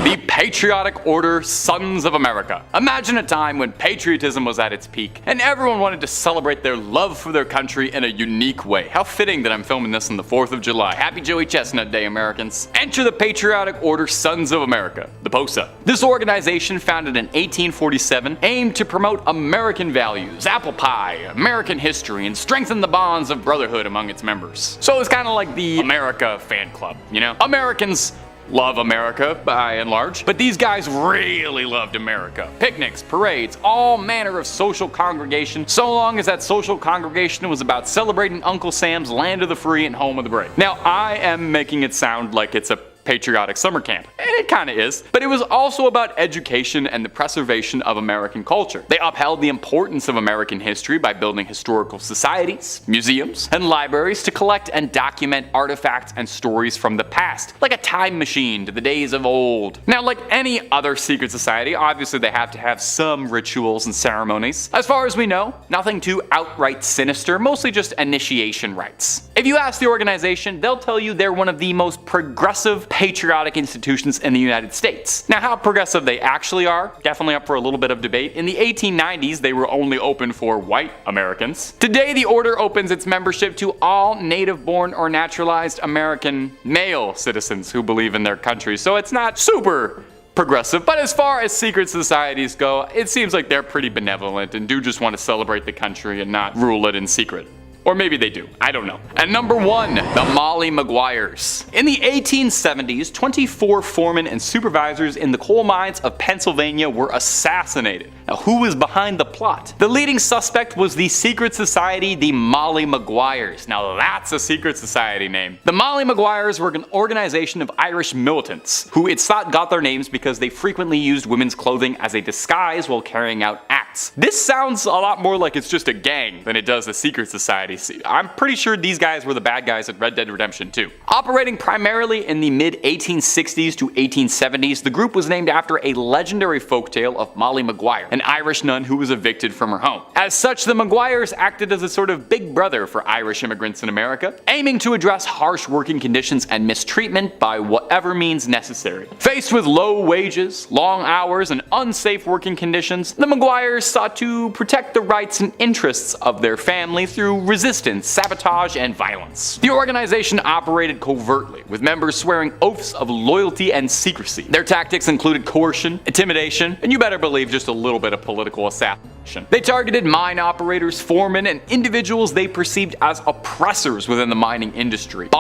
The Patriotic Order Sons of America. Imagine a time when patriotism was at its peak and everyone wanted to celebrate their love for their country in a unique way. How fitting that I'm filming this on the 4th of July. Happy Joey Chestnut Day, Americans. Enter the Patriotic Order Sons of America, the POSA. This organization, founded in 1847, aimed to promote American values, apple pie, American history, and strengthen the bonds of brotherhood among its members. So it's kind of like the America fan club, you know? Americans love America, by and large, but these guys really loved America. Picnics, parades, all manner of social congregation, so long as that social congregation was about celebrating Uncle Sam's land of the free and home of the brave. Now, I am making it sound like it's a patriotic summer camp. And it kinda is. But it was also about education and the preservation of American culture. They upheld the importance of American history by building historical societies, museums, and libraries to collect and document artifacts and stories from the past, like a time machine to the days of old. Now, like any other secret society, obviously they have to have some rituals and ceremonies. As far as we know, nothing too outright sinister, mostly just initiation rites. If you ask the organization, they'll tell you they're one of the most progressive patriotic institutions in the United States. Now, how progressive they actually are, definitely up for a little bit of debate. In the 1890s, they were only open for white Americans. Today, the order opens its membership to all native-born or naturalized American male citizens who believe in their country, so it's not super progressive. But as far as secret societies go, it seems like they're pretty benevolent and do just want to celebrate the country and not rule it in secret. Or maybe they do, I don't know. And number 1, the Molly Maguires. In the 1870s, 24 foremen and supervisors in the coal mines of Pennsylvania were assassinated. Now, who was behind the plot? The leading suspect was the secret society, the Molly Maguires. Now that's a secret society name. The Molly Maguires were an organization of Irish militants, who it's thought got their names because they frequently used women's clothing as a disguise while carrying out acts. This sounds a lot more like it's just a gang than it does a secret society. I'm pretty sure these guys were the bad guys at Red Dead Redemption 2. Operating primarily in the mid-1860s to 1870s, the group was named after a legendary folktale of Molly Maguire, an Irish nun who was evicted from her home. As such, the Maguires acted as a sort of big brother for Irish immigrants in America, aiming to address harsh working conditions and mistreatment by whatever means necessary. Faced with low wages, long hours, and unsafe working conditions, the Maguires sought to protect the rights and interests of their family through resistance, sabotage, and violence. The organization operated covertly, with members swearing oaths of loyalty and secrecy. Their tactics included coercion, intimidation, and you better believe just a little bit of political assassination. They targeted mine operators, foremen, and individuals they perceived as oppressors within the mining industry.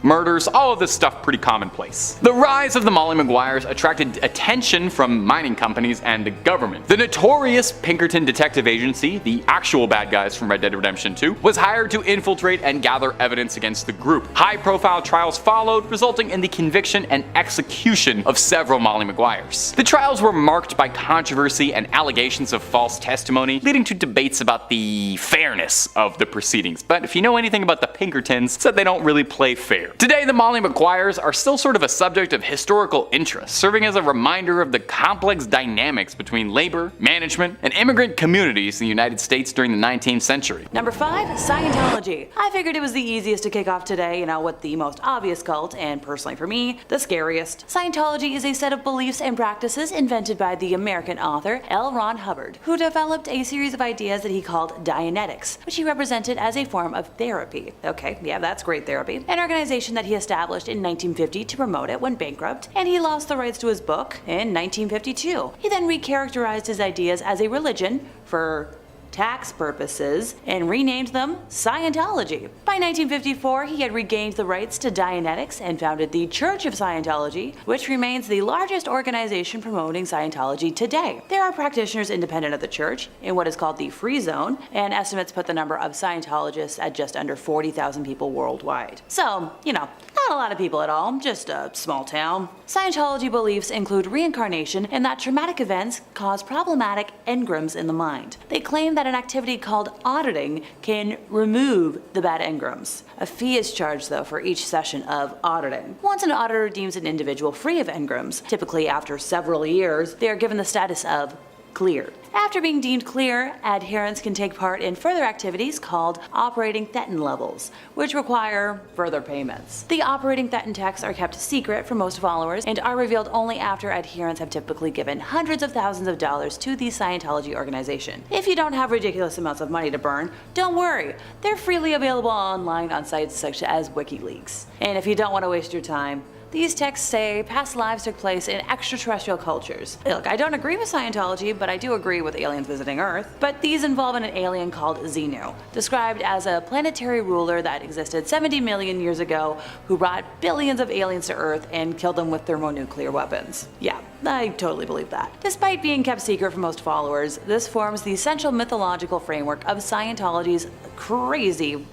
Murders, all of this stuff pretty commonplace. The rise of the Molly Maguires attracted attention from mining companies and the government. The notorious Pinkerton Detective Agency, the actual bad guys from Red Dead Redemption 2, was hired to infiltrate and gather evidence against the group. High-profile trials followed, resulting in the conviction and execution of several Molly Maguires. The trials were marked by controversy and allegations of false testimony, leading to debates about the fairness of the proceedings. But if you know anything about the Pinkertons, it's that they don't really play fair. Today, the Molly Maguires are still sort of a subject of historical interest, serving as a reminder of the complex dynamics between labor, management, and immigrant communities in the United States during the 19th century. Number 5, Scientology. I figured it was the easiest to kick off today, with the most obvious cult, and personally for me, the scariest. Scientology is a set of beliefs and practices invented by the American author L. Ron Hubbard, who developed a series of ideas that he called Dianetics, which he represented as a form of therapy. Okay, yeah, that's great therapy. An organization that he established in 1950 to promote it went bankrupt, and he lost the rights to his book in 1952. He then recharacterized his ideas as a religion for tax purposes and renamed them Scientology. By 1954, he had regained the rights to Dianetics and founded the Church of Scientology, which remains the largest organization promoting Scientology today. There are practitioners independent of the church in what is called the Free Zone, and estimates put the number of Scientologists at just under 40,000 people worldwide. So, not a lot of people at all, just a small town. Scientology beliefs include reincarnation and that traumatic events cause problematic engrams in the mind. They claim that an activity called auditing can remove the bad engrams. A fee is charged, though, for each session of auditing. Once an auditor deems an individual free of engrams, typically after several years, they are given the status of clear. After being deemed clear, adherents can take part in further activities called operating thetan levels, which require further payments. The operating thetan texts are kept secret for most followers and are revealed only after adherents have typically given hundreds of thousands of dollars to the Scientology organization. If you don't have ridiculous amounts of money to burn, don't worry, they're freely available online on sites such as WikiLeaks. And if you don't want to waste your time, these texts say past lives took place in extraterrestrial cultures. Look, I don't agree with Scientology, but I do agree with aliens visiting Earth. But these involve an alien called Xenu, described as a planetary ruler that existed 70 million years ago who brought billions of aliens to Earth and killed them with thermonuclear weapons. Yeah, I totally believe that. Despite being kept secret from most followers, this forms the essential mythological framework of Scientology's crazy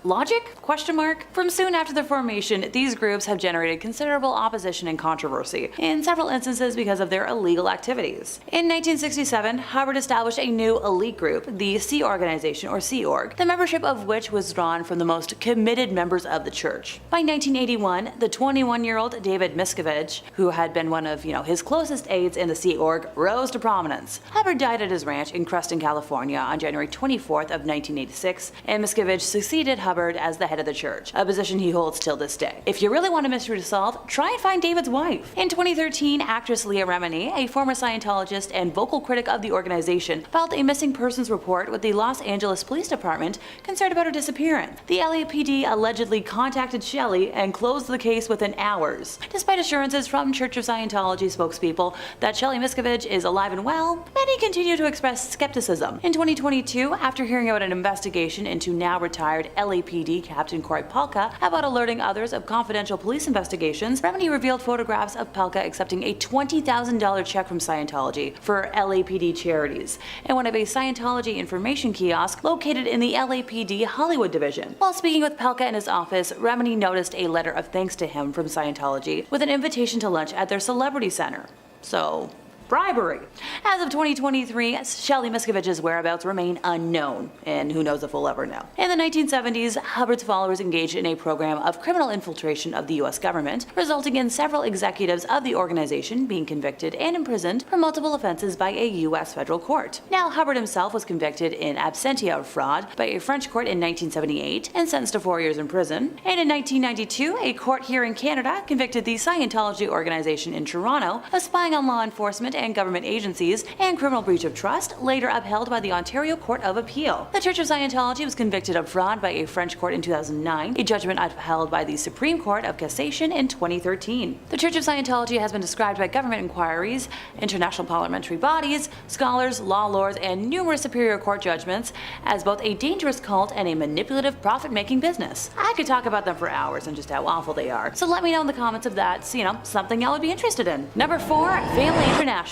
Logic? Question mark? From soon after their formation, these groups have generated considerable opposition and controversy, in several instances because of their illegal activities. In 1967, Hubbard established a new elite group, the Sea Organization, or Sea Org, the membership of which was drawn from the most committed members of the church. By 1981, the 21-year-old David Miscavige, who had been one of his closest aides in the Sea Org, rose to prominence. Hubbard died at his ranch in Creston, California on January 24th of 1986, and Miscavige succeeded Hubbard as the head of the church, a position he holds till this day. If you really want a mystery to solve, try and find David's wife. In 2013, actress Leah Remini, a former Scientologist and vocal critic of the organization, filed a missing persons report with the Los Angeles Police Department concerned about her disappearance. The LAPD allegedly contacted Shelley and closed the case within hours. Despite assurances from Church of Scientology spokespeople that Shelley Miscavige is alive and well, many continue to express skepticism. In 2022, after hearing about an investigation into now retired LAPD Captain Corey Palka about alerting others of confidential police investigations, Remini revealed photographs of Palka accepting a $20,000 check from Scientology for LAPD charities and one of a Scientology information kiosk located in the LAPD Hollywood division. While speaking with Palka in his office, Remini noticed a letter of thanks to him from Scientology with an invitation to lunch at their celebrity center. So, bribery. As of 2023, Shelley Miscavige's whereabouts remain unknown, and who knows if we'll ever know. In the 1970s, Hubbard's followers engaged in a program of criminal infiltration of the US government, resulting in several executives of the organization being convicted and imprisoned for multiple offenses by a US federal court. Now, Hubbard himself was convicted in absentia of fraud by a French court in 1978 and sentenced to 4 years in prison. And in 1992, a court here in Canada convicted the Scientology organization in Toronto of spying on law enforcement and government agencies and criminal breach of trust, later upheld by the Ontario Court of Appeal. The Church of Scientology was convicted of fraud by a French court in 2009, a judgment upheld by the Supreme Court of Cassation in 2013. The Church of Scientology has been described by government inquiries, international parliamentary bodies, scholars, law lords, and numerous superior court judgments as both a dangerous cult and a manipulative, profit-making business. I could talk about them for hours and just how awful they are, so let me know in the comments if that's, something y'all would be interested in. Number 4, Family International.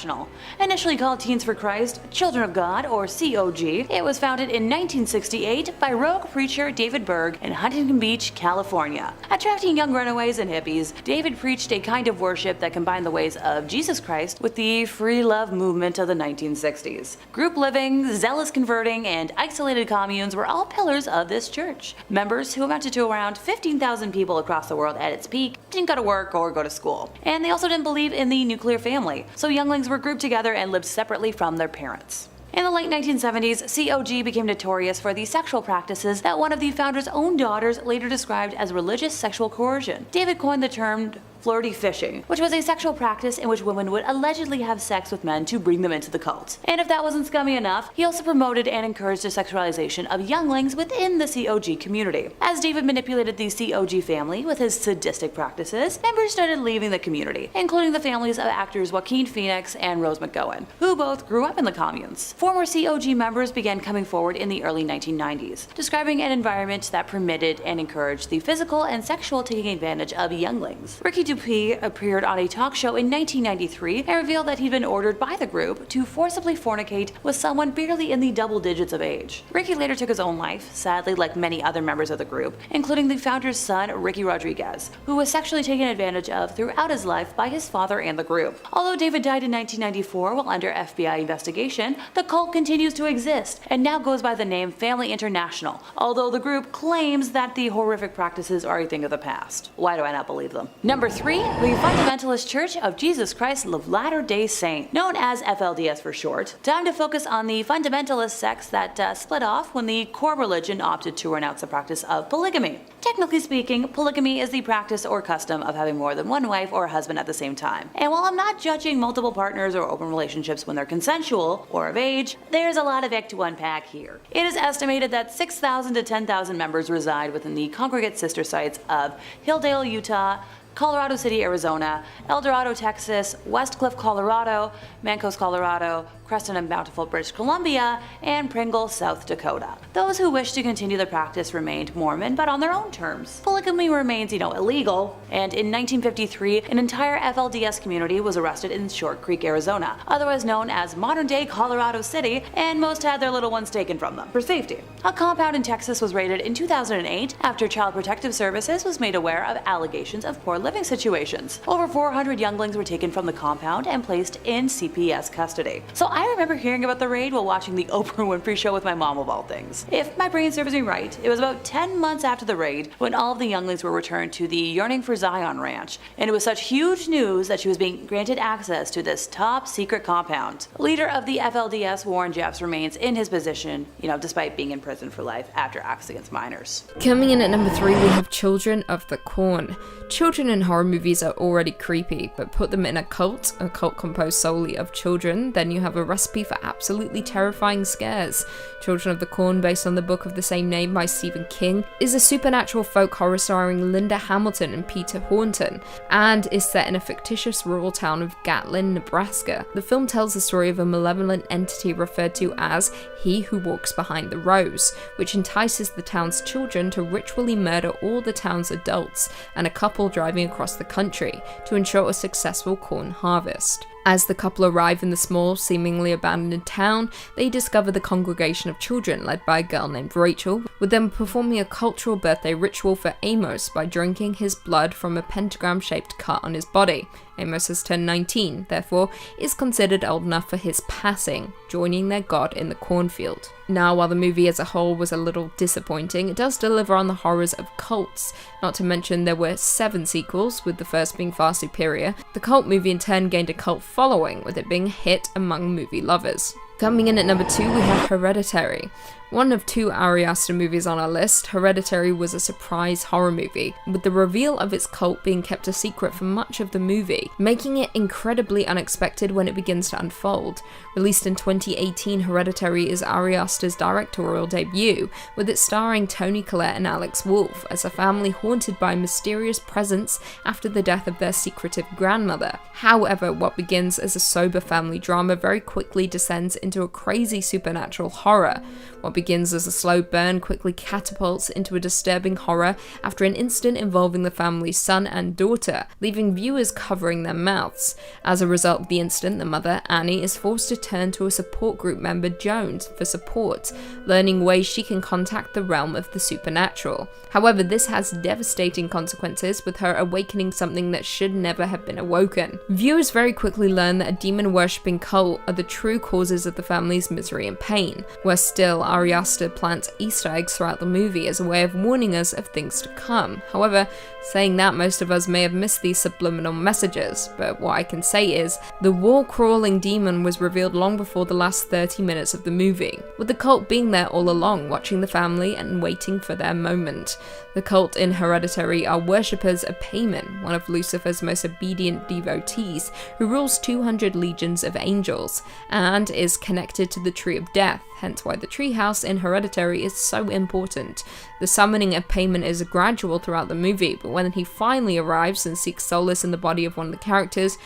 Initially called Teens for Christ, Children of God, or COG, it was founded in 1968 by rogue preacher David Berg in Huntington Beach, California. Attracting young runaways and hippies, David preached a kind of worship that combined the ways of Jesus Christ with the free love movement of the 1960s. Group living, zealous converting, and isolated communes were all pillars of this church. Members, who amounted to around 15,000 people across the world at its peak, didn't go to work or go to school. And they also didn't believe in the nuclear family, so younglings were grouped together and lived separately from their parents. In the late 1970s, COG became notorious for the sexual practices that one of the founders' own daughters later described as religious sexual coercion. David coined the term flirty fishing, which was a sexual practice in which women would allegedly have sex with men to bring them into the cult. And if that wasn't scummy enough, he also promoted and encouraged the sexualization of younglings within the COG community. As David manipulated the COG family with his sadistic practices, members started leaving the community, including the families of actors Joaquin Phoenix and Rose McGowan, who both grew up in the communes. Former COG members began coming forward in the early 1990s, describing an environment that permitted and encouraged the physical and sexual taking advantage of younglings. Ricky Dupuis appeared on a talk show in 1993 and revealed that he'd been ordered by the group to forcibly fornicate with someone barely in the double digits of age. Ricky later took his own life, sadly, like many other members of the group, including the founder's son, Ricky Rodriguez, who was sexually taken advantage of throughout his life by his father and the group. Although David died in 1994 while under FBI investigation, the cult continues to exist and now goes by the name Family International, although the group claims that the horrific practices are a thing of the past. Why do I not believe them? Number 3, the Fundamentalist Church of Jesus Christ of Latter-day Saints, known as FLDS for short. Time to focus on the fundamentalist sects that split off when the core religion opted to renounce the practice of polygamy. Technically speaking, polygamy is the practice or custom of having more than one wife or husband at the same time. And while I'm not judging multiple partners or open relationships when they're consensual or of age, there's a lot of ick to unpack here. It is estimated that 6,000 to 10,000 members reside within the congregate sister sites of Hilldale, Utah, Colorado City, Arizona, El Dorado, Texas, West Cliff, Colorado, Mancos, Colorado, Creston and Bountiful, British Columbia, and Pringle, South Dakota. Those who wished to continue the practice remained Mormon, but on their own terms. Polygamy remains, illegal, and in 1953, an entire FLDS community was arrested in Short Creek, Arizona, otherwise known as modern-day Colorado City, and most had their little ones taken from them for safety. A compound in Texas was raided in 2008 after Child Protective Services was made aware of allegations of poor living situations. Over 400 younglings were taken from the compound and placed in CPS custody. So I remember hearing about the raid while watching the Oprah Winfrey Show with my mom, of all things. If my brain serves me right, it was about 10 months after the raid when all of the younglings were returned to the Yearning for Zion ranch, and it was such huge news that she was being granted access to this top secret compound. Leader of the FLDS, Warren Jeffs, remains in his position, despite being in prison for life after acts against minors. Coming in at number 3, we have Children of the Corn. Children in horror movies are already creepy, but put them in a cult composed solely of children, then you have a recipe for absolutely terrifying scares. Children of the Corn, based on the book of the same name by Stephen King, is a supernatural folk horror starring Linda Hamilton and Peter Horton, and is set in a fictitious rural town of Gatlin, Nebraska. The film tells the story of a malevolent entity referred to as He Who Walks Behind the Rose, which entices the town's children to ritually murder all the town's adults and a couple driving across the country to ensure a successful corn harvest. As the couple arrive in the small, seemingly abandoned town, they discover the congregation of children led by a girl named Rachel, with them performing a cultural birthday ritual for Amos by drinking his blood from a pentagram-shaped cut on his body. Amos has turned 19, therefore is considered old enough for his passing, joining their god in the cornfield. Now, while the movie as a whole was a little disappointing, it does deliver on the horrors of cults. Not to mention there were 7 sequels, with the first being far superior. The cult movie in turn gained a cult following, with it being a hit among movie lovers. Coming in at number 2, we have Hereditary. One of 2 Ari Aster movies on our list, Hereditary was a surprise horror movie, with the reveal of its cult being kept a secret for much of the movie, making it incredibly unexpected when it begins to unfold. Released in 2018, Hereditary is Ari Aster's directorial debut, with it starring Toni Collette and Alex Wolff as a family haunted by a mysterious presence after the death of their secretive grandmother. However, what begins as a sober family drama very quickly descends into a crazy supernatural horror. What begins as a slow burn quickly catapults into a disturbing horror after an incident involving the family's son and daughter, leaving viewers covering their mouths. As a result of the incident, the mother, Annie, is forced to turn to a support group member, Jones, for support, learning ways she can contact the realm of the supernatural. However, this has devastating consequences, with her awakening something that should never have been awoken. Viewers very quickly learn that a demon-worshipping cult are the true causes of the family's misery and pain. Worse still, Ari Aster plants Easter eggs throughout the movie as a way of warning us of things to come. However, saying that, most of us may have missed these subliminal messages, but what I can say is, the wall-crawling demon was revealed long before the last 30 minutes of the movie, with the cult being there all along, watching the family and waiting for their moment. The cult in Hereditary are worshippers of Paimon, one of Lucifer's most obedient devotees, who rules 200 legions of angels, and is connected to the Tree of Death, hence why the treehouse in Hereditary is so important. The summoning of Paimon is gradual throughout the movie, but when he finally arrives and seeks solace in the body of one of the characters,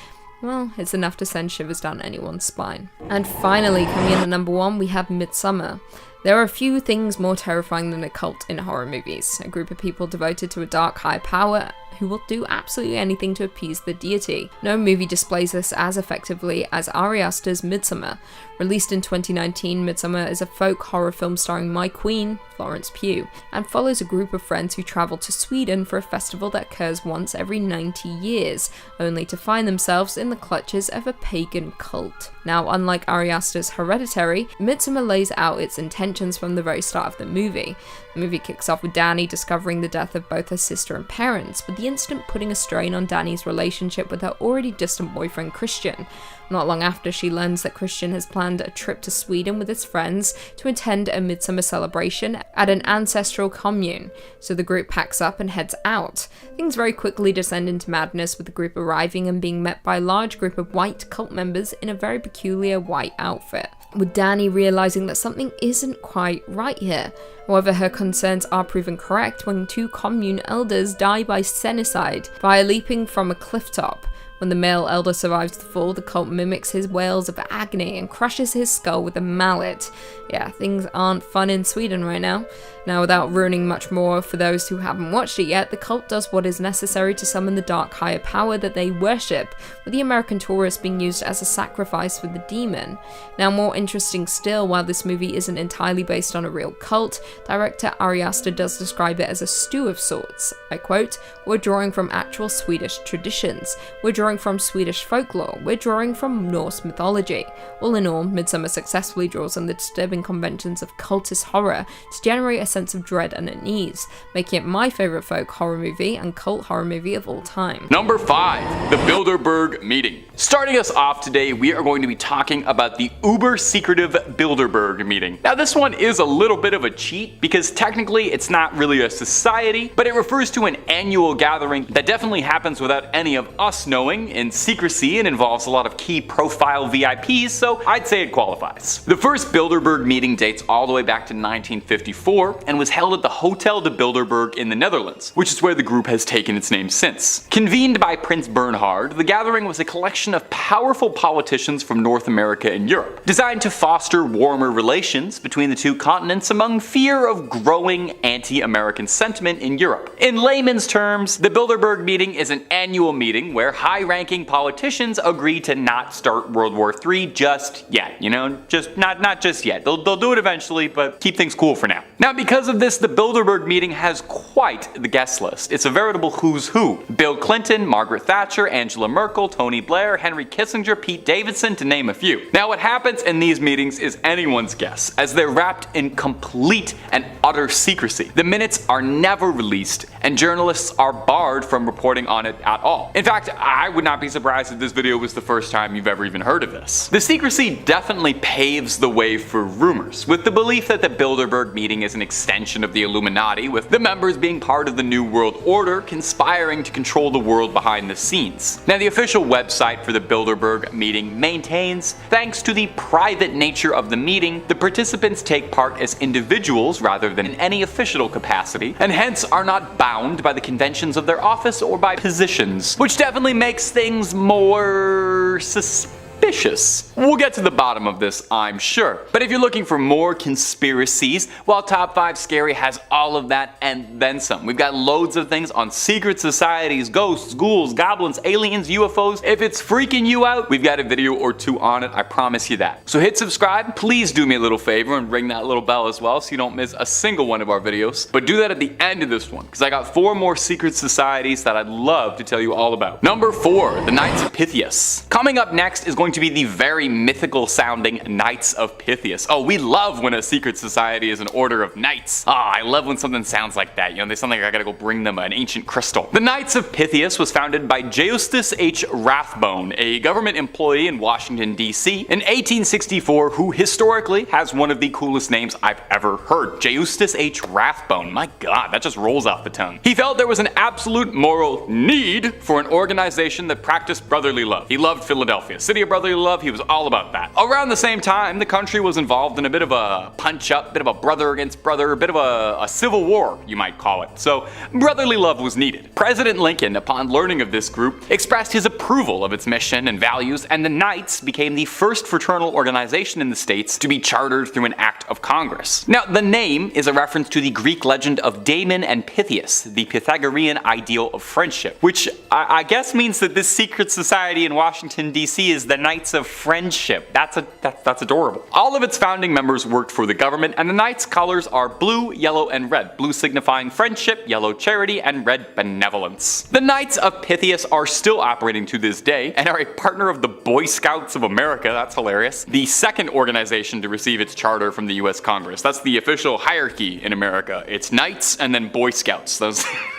well, it's enough to send shivers down anyone's spine. And finally, coming in at number 1, we have Midsommar. There are a few things more terrifying than a cult in horror movies. A group of people devoted to a dark high power who will do absolutely anything to appease the deity. No movie displays this as effectively as Ari Aster's Midsommar. Released in 2019, Midsommar is a folk horror film starring my queen, Florence Pugh, and follows a group of friends who travel to Sweden for a festival that occurs once every 90 years, only to find themselves in the clutches of a pagan cult. Now, unlike Ari Aster's Hereditary, Midsommar lays out its intentions from the very start of the movie. The movie kicks off with Dani discovering the death of both her sister and parents, with the incident putting a strain on Dani's relationship with her already distant boyfriend Christian. Not long after, she learns that Christian has planned a trip to Sweden with his friends to attend a midsummer celebration at an ancestral commune, so the group packs up and heads out. Things very quickly descend into madness, with the group arriving and being met by a large group of white cult members in a very peculiar white outfit, with Dani realizing that something isn't quite right here. However, her concerns are proven correct when 2 commune elders die by senicide via leaping from a cliff top, When the male elder survives the fall, the cult mimics his wails of agony and crushes his skull with a mallet. Yeah, things aren't fun in Sweden right now. Now, without ruining much more for those who haven't watched it yet, the cult does what is necessary to summon the dark higher power that they worship, with the American tourist being used as a sacrifice for the demon. Now, more interesting still, while this movie isn't entirely based on a real cult, director Ari Aster does describe it as a stew of sorts. I quote, "We're drawing from actual Swedish traditions. We're drawing from Swedish folklore. We're drawing from Norse mythology." All in all, Midsummer successfully draws on the disturbing conventions of cultist horror to generate a sense of dread and unease, making it my favourite folk horror movie and cult horror movie of all time. Number 5. The Bilderberg Meeting. Starting us off today, we are going to be talking about the uber-secretive Bilderberg Meeting. Now, this one is a little bit of a cheat because technically it's not really a society, but it refers to an annual gathering that definitely happens without any of us knowing, in secrecy, and involves a lot of key profile VIPs, so I'd say it qualifies. The first Bilderberg meeting dates all the way back to 1954 and was held at the Hotel de Bilderberg in the Netherlands, which is where the group has taken its name since. Convened by Prince Bernhard, the gathering was a collection of powerful politicians from North America and Europe, designed to foster warmer relations between the two continents among fear of growing anti-American sentiment in Europe. In layman's terms, the Bilderberg meeting is an annual meeting where high-ranking politicians agree to not start World War III just yet. Just not just yet. They'll do it eventually, but keep things cool for now. Now, because of this, the Bilderberg meeting has quite the guest list. It's a veritable who's who. Bill Clinton, Margaret Thatcher, Angela Merkel, Tony Blair, Henry Kissinger, Pete Davidson, to name a few. Now, what happens in these meetings is anyone's guess, as they're wrapped in complete and utter secrecy. The minutes are never released, and journalists are barred from reporting on it at all. In fact, I would not be surprised if this video was the first time you've ever even heard of this. The secrecy definitely paves the way for rumors, with the belief that the Bilderberg meeting is an extension of the Illuminati, with the members being part of the New World Order, conspiring to control the world behind the scenes. Now, the official website for the Bilderberg meeting maintains, thanks to the private nature of the meeting, the participants take part as individuals rather than in any official capacity, and hence are not bound by the conventions of their office or by positions, which definitely makes things more suspicious. We'll get to the bottom of this, I'm sure. But if you're looking for more conspiracies, well, Top 5 Scary has all of that and then some. We've got loads of things on secret societies, ghosts, ghouls, goblins, aliens, UFOs. If it's freaking you out, we've got a video or two on it, I promise you that. So hit subscribe, please do me a little favor and ring that little bell as well so you don't miss a single one of our videos. But do that at the end of this one, because I got 4 more secret societies that I'd love to tell you all about. Number 4, the Knights of Pythias. Coming up next is going to be the very mythical sounding Knights of Pythias. Oh, we love when a secret society is an order of knights. I love when something sounds like that. They sound like I gotta go bring them an ancient crystal. The Knights of Pythias was founded by Justus H. Rathbone, a government employee in Washington, D.C. in 1864 who historically has one of the coolest names I've ever heard. Justus H. Rathbone. My god, that just rolls off the tongue. He felt there was an absolute moral need for an organization that practiced brotherly love. He loved Philadelphia. City of brotherly love, he was all about that. Around the same time, the country was involved in a bit of a punch-up, bit of a brother against brother, a bit of a civil war, you might call it. So brotherly love was needed. President Lincoln, upon learning of this group, expressed his approval of its mission and values, and the Knights became the first fraternal organization in the States to be chartered through an act of Congress. Now, the name is a reference to the Greek legend of Damon and Pythias, the Pythagorean ideal of friendship, which I guess means that this secret society in Washington, D.C. is the Knights of Friendship. That's adorable. All of its founding members worked for the government, and the Knights' colors are blue, yellow, and red. Blue signifying friendship, yellow charity, and red benevolence. The Knights of Pythias are still operating to this day, and are a partner of the Boy Scouts of America. That's hilarious. The second organization to receive its charter from the US Congress. That's the official hierarchy in America. It's Knights and then Boy Scouts.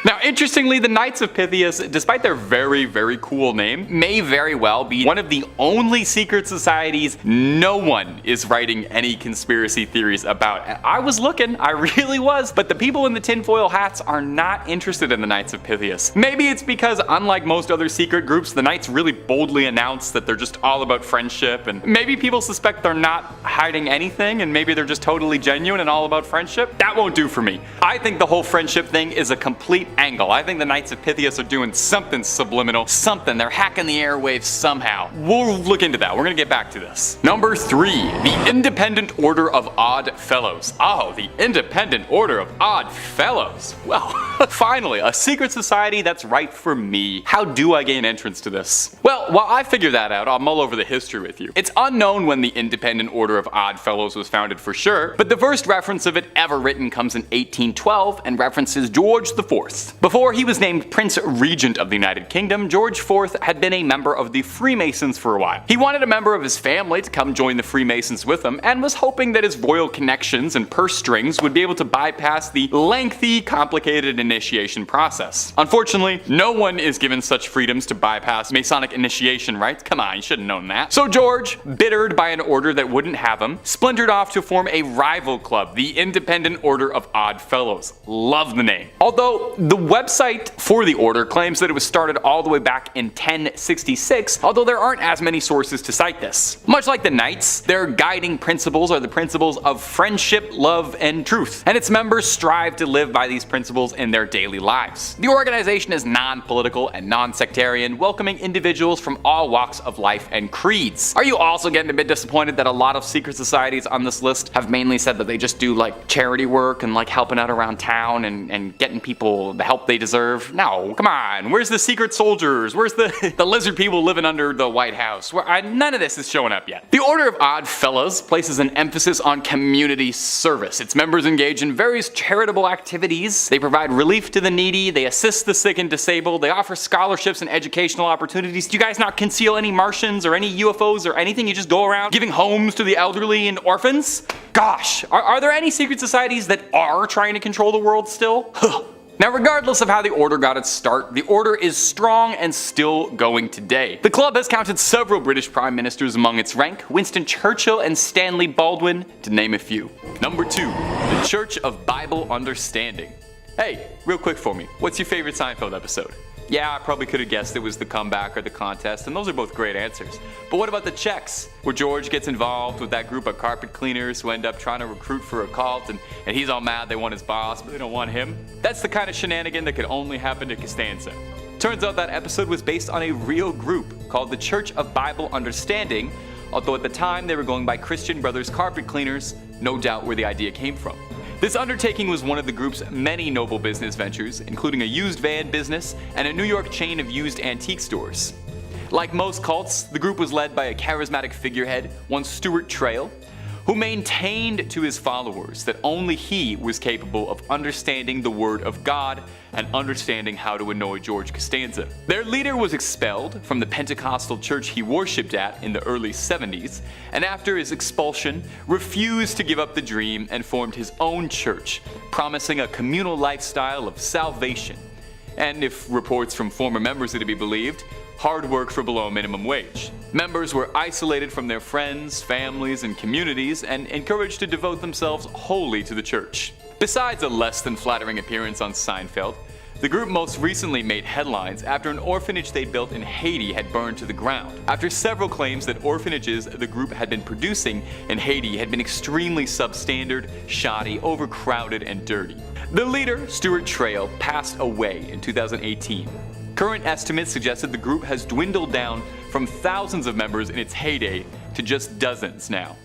Now, interestingly, the Knights of Pythias, despite their very, very cool name, may very well be one of the only only secret societies no one is writing any conspiracy theories about. And I was looking, I really was, but the people in the tinfoil hats are not interested in the Knights of Pythias. Maybe it's because, unlike most other secret groups, the Knights really boldly announce that they're just all about friendship, and maybe people suspect they're not hiding anything, and maybe they're just totally genuine and all about friendship. That won't do for me. I think the whole friendship thing is a complete angle. I think the Knights of Pythias are doing something subliminal, something. They're hacking the airwaves somehow. We'll look into that. We're gonna get back to this. Number 3, the Independent Order of Odd Fellows. Oh, the Independent Order of Odd Fellows. Well, finally, a secret society that's right for me. How do I gain entrance to this? Well, while I figure that out, I'll mull over the history with you. It's unknown when the Independent Order of Odd Fellows was founded for sure, but the first reference of it ever written comes in 1812 and references George IV. Before he was named Prince Regent of the United Kingdom, George IV had been a member of the Freemasons for a while. He wanted a member of his family to come join the Freemasons with him and was hoping that his royal connections and purse strings would be able to bypass the lengthy, complicated initiation process. Unfortunately, no one is given such freedoms to bypass Masonic initiation rites. Come on, you should have known that. So George, bittered by an order that wouldn't have him, splintered off to form a rival club, the Independent Order of Odd Fellows. Love the name. Although the website for the order claims that it was started all the way back in 1066, although there aren't as many sources to cite this. Much like the Knights, their guiding principles are the principles of friendship, love, and truth, and its members strive to live by these principles in their daily lives. The organization is non-political and non-sectarian, welcoming individuals from all walks of life and creeds. Are you also getting a bit disappointed that a lot of secret societies on this list have mainly said that they just do like charity work and like helping out around town and getting people the help they deserve? No, come on. Where's the secret soldiers? Where's the lizard people living under the White House? None of this is showing up yet. The Order of Odd Fellows places an emphasis on community service. Its members engage in various charitable activities. They provide relief to the needy. They assist the sick and disabled. They offer scholarships and educational opportunities. Do you guys not conceal any Martians or any UFOs or anything? You just go around giving homes to the elderly and orphans? Gosh, are there any secret societies that are trying to control the world still? Now, regardless of how the Order got its start, the Order is strong and still going today. The club has counted several British Prime Ministers among its rank, Winston Churchill and Stanley Baldwin, to name a few. Number 2, the Church of Bible Understanding. Hey, real quick for me, what's your favorite Seinfeld episode? Yeah, I probably could have guessed it was the comeback or the contest, and those are both great answers. But what about the checks, where George gets involved with that group of carpet cleaners who end up trying to recruit for a cult, and he's all mad they want his boss, but they don't want him? That's the kind of shenanigan that could only happen to Costanza. Turns out that episode was based on a real group called the Church of Bible Understanding, although at the time they were going by Christian Brothers Carpet Cleaners, no doubt where the idea came from. This undertaking was one of the group's many noble business ventures, including a used van business and a New York chain of used antique stores. Like most cults, the group was led by a charismatic figurehead, one Stuart Trail, who maintained to his followers that only he was capable of understanding the Word of God and understanding how to annoy George Costanza. Their leader was expelled from the Pentecostal church he worshipped at in the early 70s, and after his expulsion, refused to give up the dream and formed his own church, promising a communal lifestyle of salvation. And if reports from former members are to be believed, hard work for below minimum wage. Members were isolated from their friends, families, and communities and encouraged to devote themselves wholly to the church. Besides a less than flattering appearance on Seinfeld, the group most recently made headlines after an orphanage they built in Haiti had burned to the ground. After several claims that orphanages the group had been producing in Haiti had been extremely substandard, shoddy, overcrowded, and dirty. The leader, Stuart Trail, passed away in 2018. Current estimates suggested the group has dwindled down from thousands of members in its heyday to just dozens now.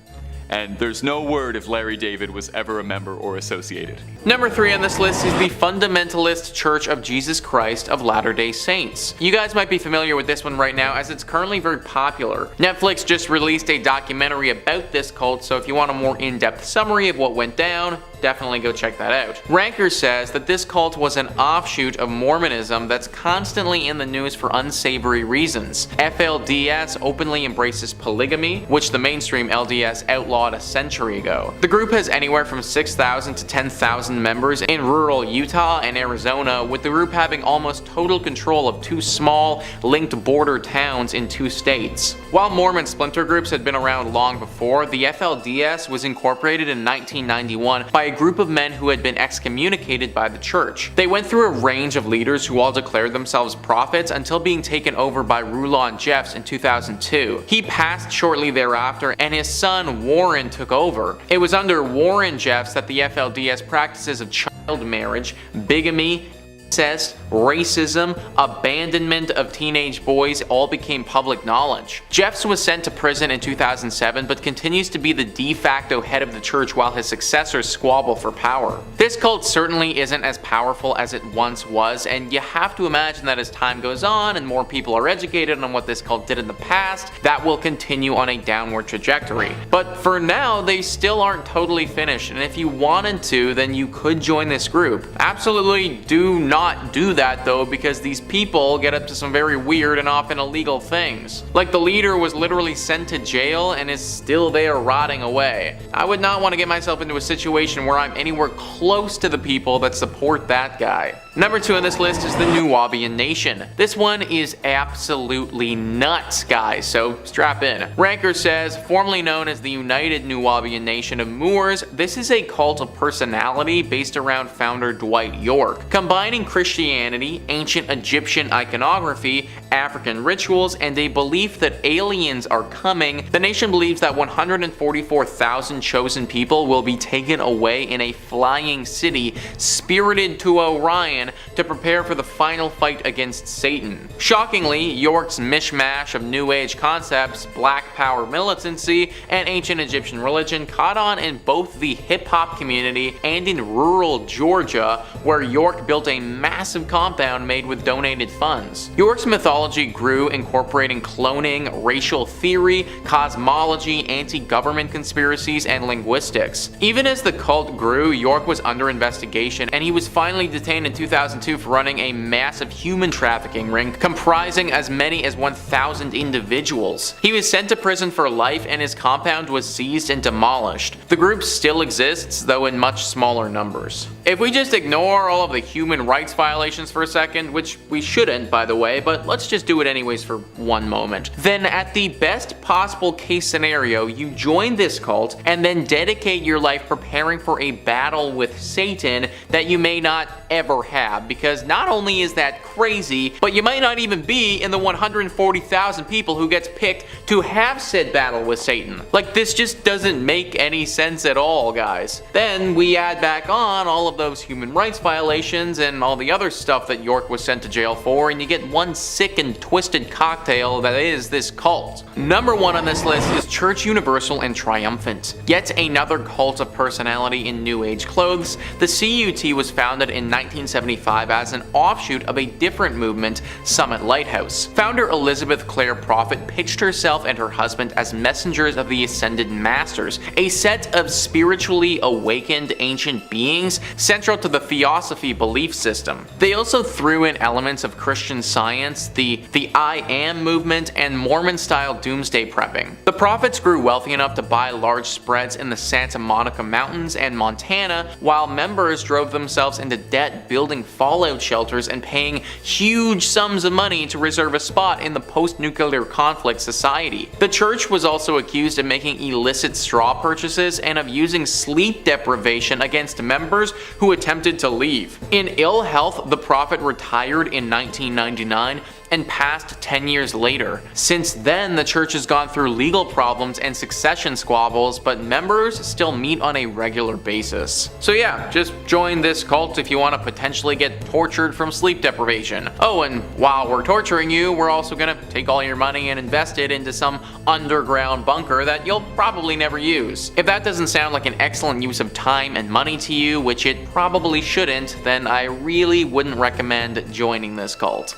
And there's no word if Larry David was ever a member or associated. Number 3 on this list is the Fundamentalist Church of Jesus Christ of Latter-day Saints. You guys might be familiar with this one right now, as it's currently very popular. Netflix just released a documentary about this cult, so if you want a more in-depth summary of what went down, definitely go check that out. Ranker says that this cult was an offshoot of Mormonism that's constantly in the news for unsavory reasons. FLDS openly embraces polygamy, which the mainstream LDS outlawed a century ago. The group has anywhere from 6,000 to 10,000 members in rural Utah and Arizona, with the group having almost total control of 2 small, linked border towns in 2 states. While Mormon splinter groups had been around long before, the FLDS was incorporated in 1991 by a group of men who had been excommunicated by the church. They went through a range of leaders who all declared themselves prophets until being taken over by Rulon Jeffs in 2002. He passed shortly thereafter and his son Warren took over. It was under Warren Jeffs that the FLDS practices of child marriage, bigamy, incest, racism, abandonment of teenage boys all became public knowledge. Jeffs was sent to prison in 2007 but continues to be the de facto head of the church while his successors squabble for power. This cult certainly isn't as powerful as it once was, and you have to imagine that as time goes on and more people are educated on what this cult did in the past, that will continue on a downward trajectory. But for now, they still aren't totally finished, and if you wanted to, then you could join this group. Absolutely do not do that though, because these people get up to some very weird and often illegal things. Like the leader was literally sent to jail and is still there rotting away. I would not want to get myself into a situation where I'm anywhere close to the people that support that guy. Number 2 on this list is the Nuwaubian Nation. This one is absolutely nuts, guys, so strap in. Ranker says, formerly known as the United Nuwaubian Nation of Moors, this is a cult of personality based around founder Dwight York, combining Christianity, ancient Egyptian iconography, African rituals, and a belief that aliens are coming. The nation believes that 144,000 chosen people will be taken away in a flying city, spirited to Orion to prepare for the final fight against Satan. Shockingly, York's mishmash of New Age concepts, black power militancy, and ancient Egyptian religion caught on in both the hip-hop community and in rural Georgia, where York built a massive compound made with donated funds. York's mythology grew, incorporating cloning, racial theory, cosmology, anti-government conspiracies, and linguistics. Even as the cult grew, York was under investigation, and he was finally detained in 2002 for running a massive human trafficking ring comprising as many as 1,000 individuals. He was sent to prison for life, and his compound was seized and demolished. The group still exists, though in much smaller numbers. If we just ignore all of the human rights violations for a second, which we shouldn't by the way, but let's just do it anyways for one moment, then at the best possible case scenario, you join this cult and then dedicate your life preparing for a battle with Satan that you may not ever have, because not only is that crazy, but you might not even be in the 140,000 people who gets picked to have said battle with Satan. Like, this just doesn't make any sense at all, guys. Then we add back on all of those human rights violations and all the other stuff that York was sent to jail for, and you get one sick and twisted cocktail that is this cult. Number 1 on this list is Church Universal and Triumphant. Yet another cult of personality in New Age clothes, the CUT was founded in 1975 as an offshoot of a different movement, Summit Lighthouse. Founder Elizabeth Clare Prophet pitched herself and her husband as messengers of the Ascended Masters, a set of spiritually awakened ancient beings central to the Theosophy belief system. They also threw in elements of Christian Science, the I Am movement, and Mormon-style doomsday prepping. The prophets grew wealthy enough to buy large spreads in the Santa Monica Mountains and Montana, while members drove themselves into debt building fallout shelters and paying huge sums of money to reserve a spot in the post-nuclear conflict society. The church was also accused of making illicit straw purchases and of using sleep deprivation against members who attempted to leave. In ill health, the prophet retired in 1999 and passed 10 years later. Since then, the church has gone through legal problems and succession squabbles, but members still meet on a regular basis. So yeah, just join this cult if you want to potentially get tortured from sleep deprivation. Oh, and while we're torturing you, we're also gonna take all your money and invest it into some underground bunker that you'll probably never use. If that doesn't sound like an excellent use of time and money to you, which it probably shouldn't, then I really wouldn't recommend joining this cult.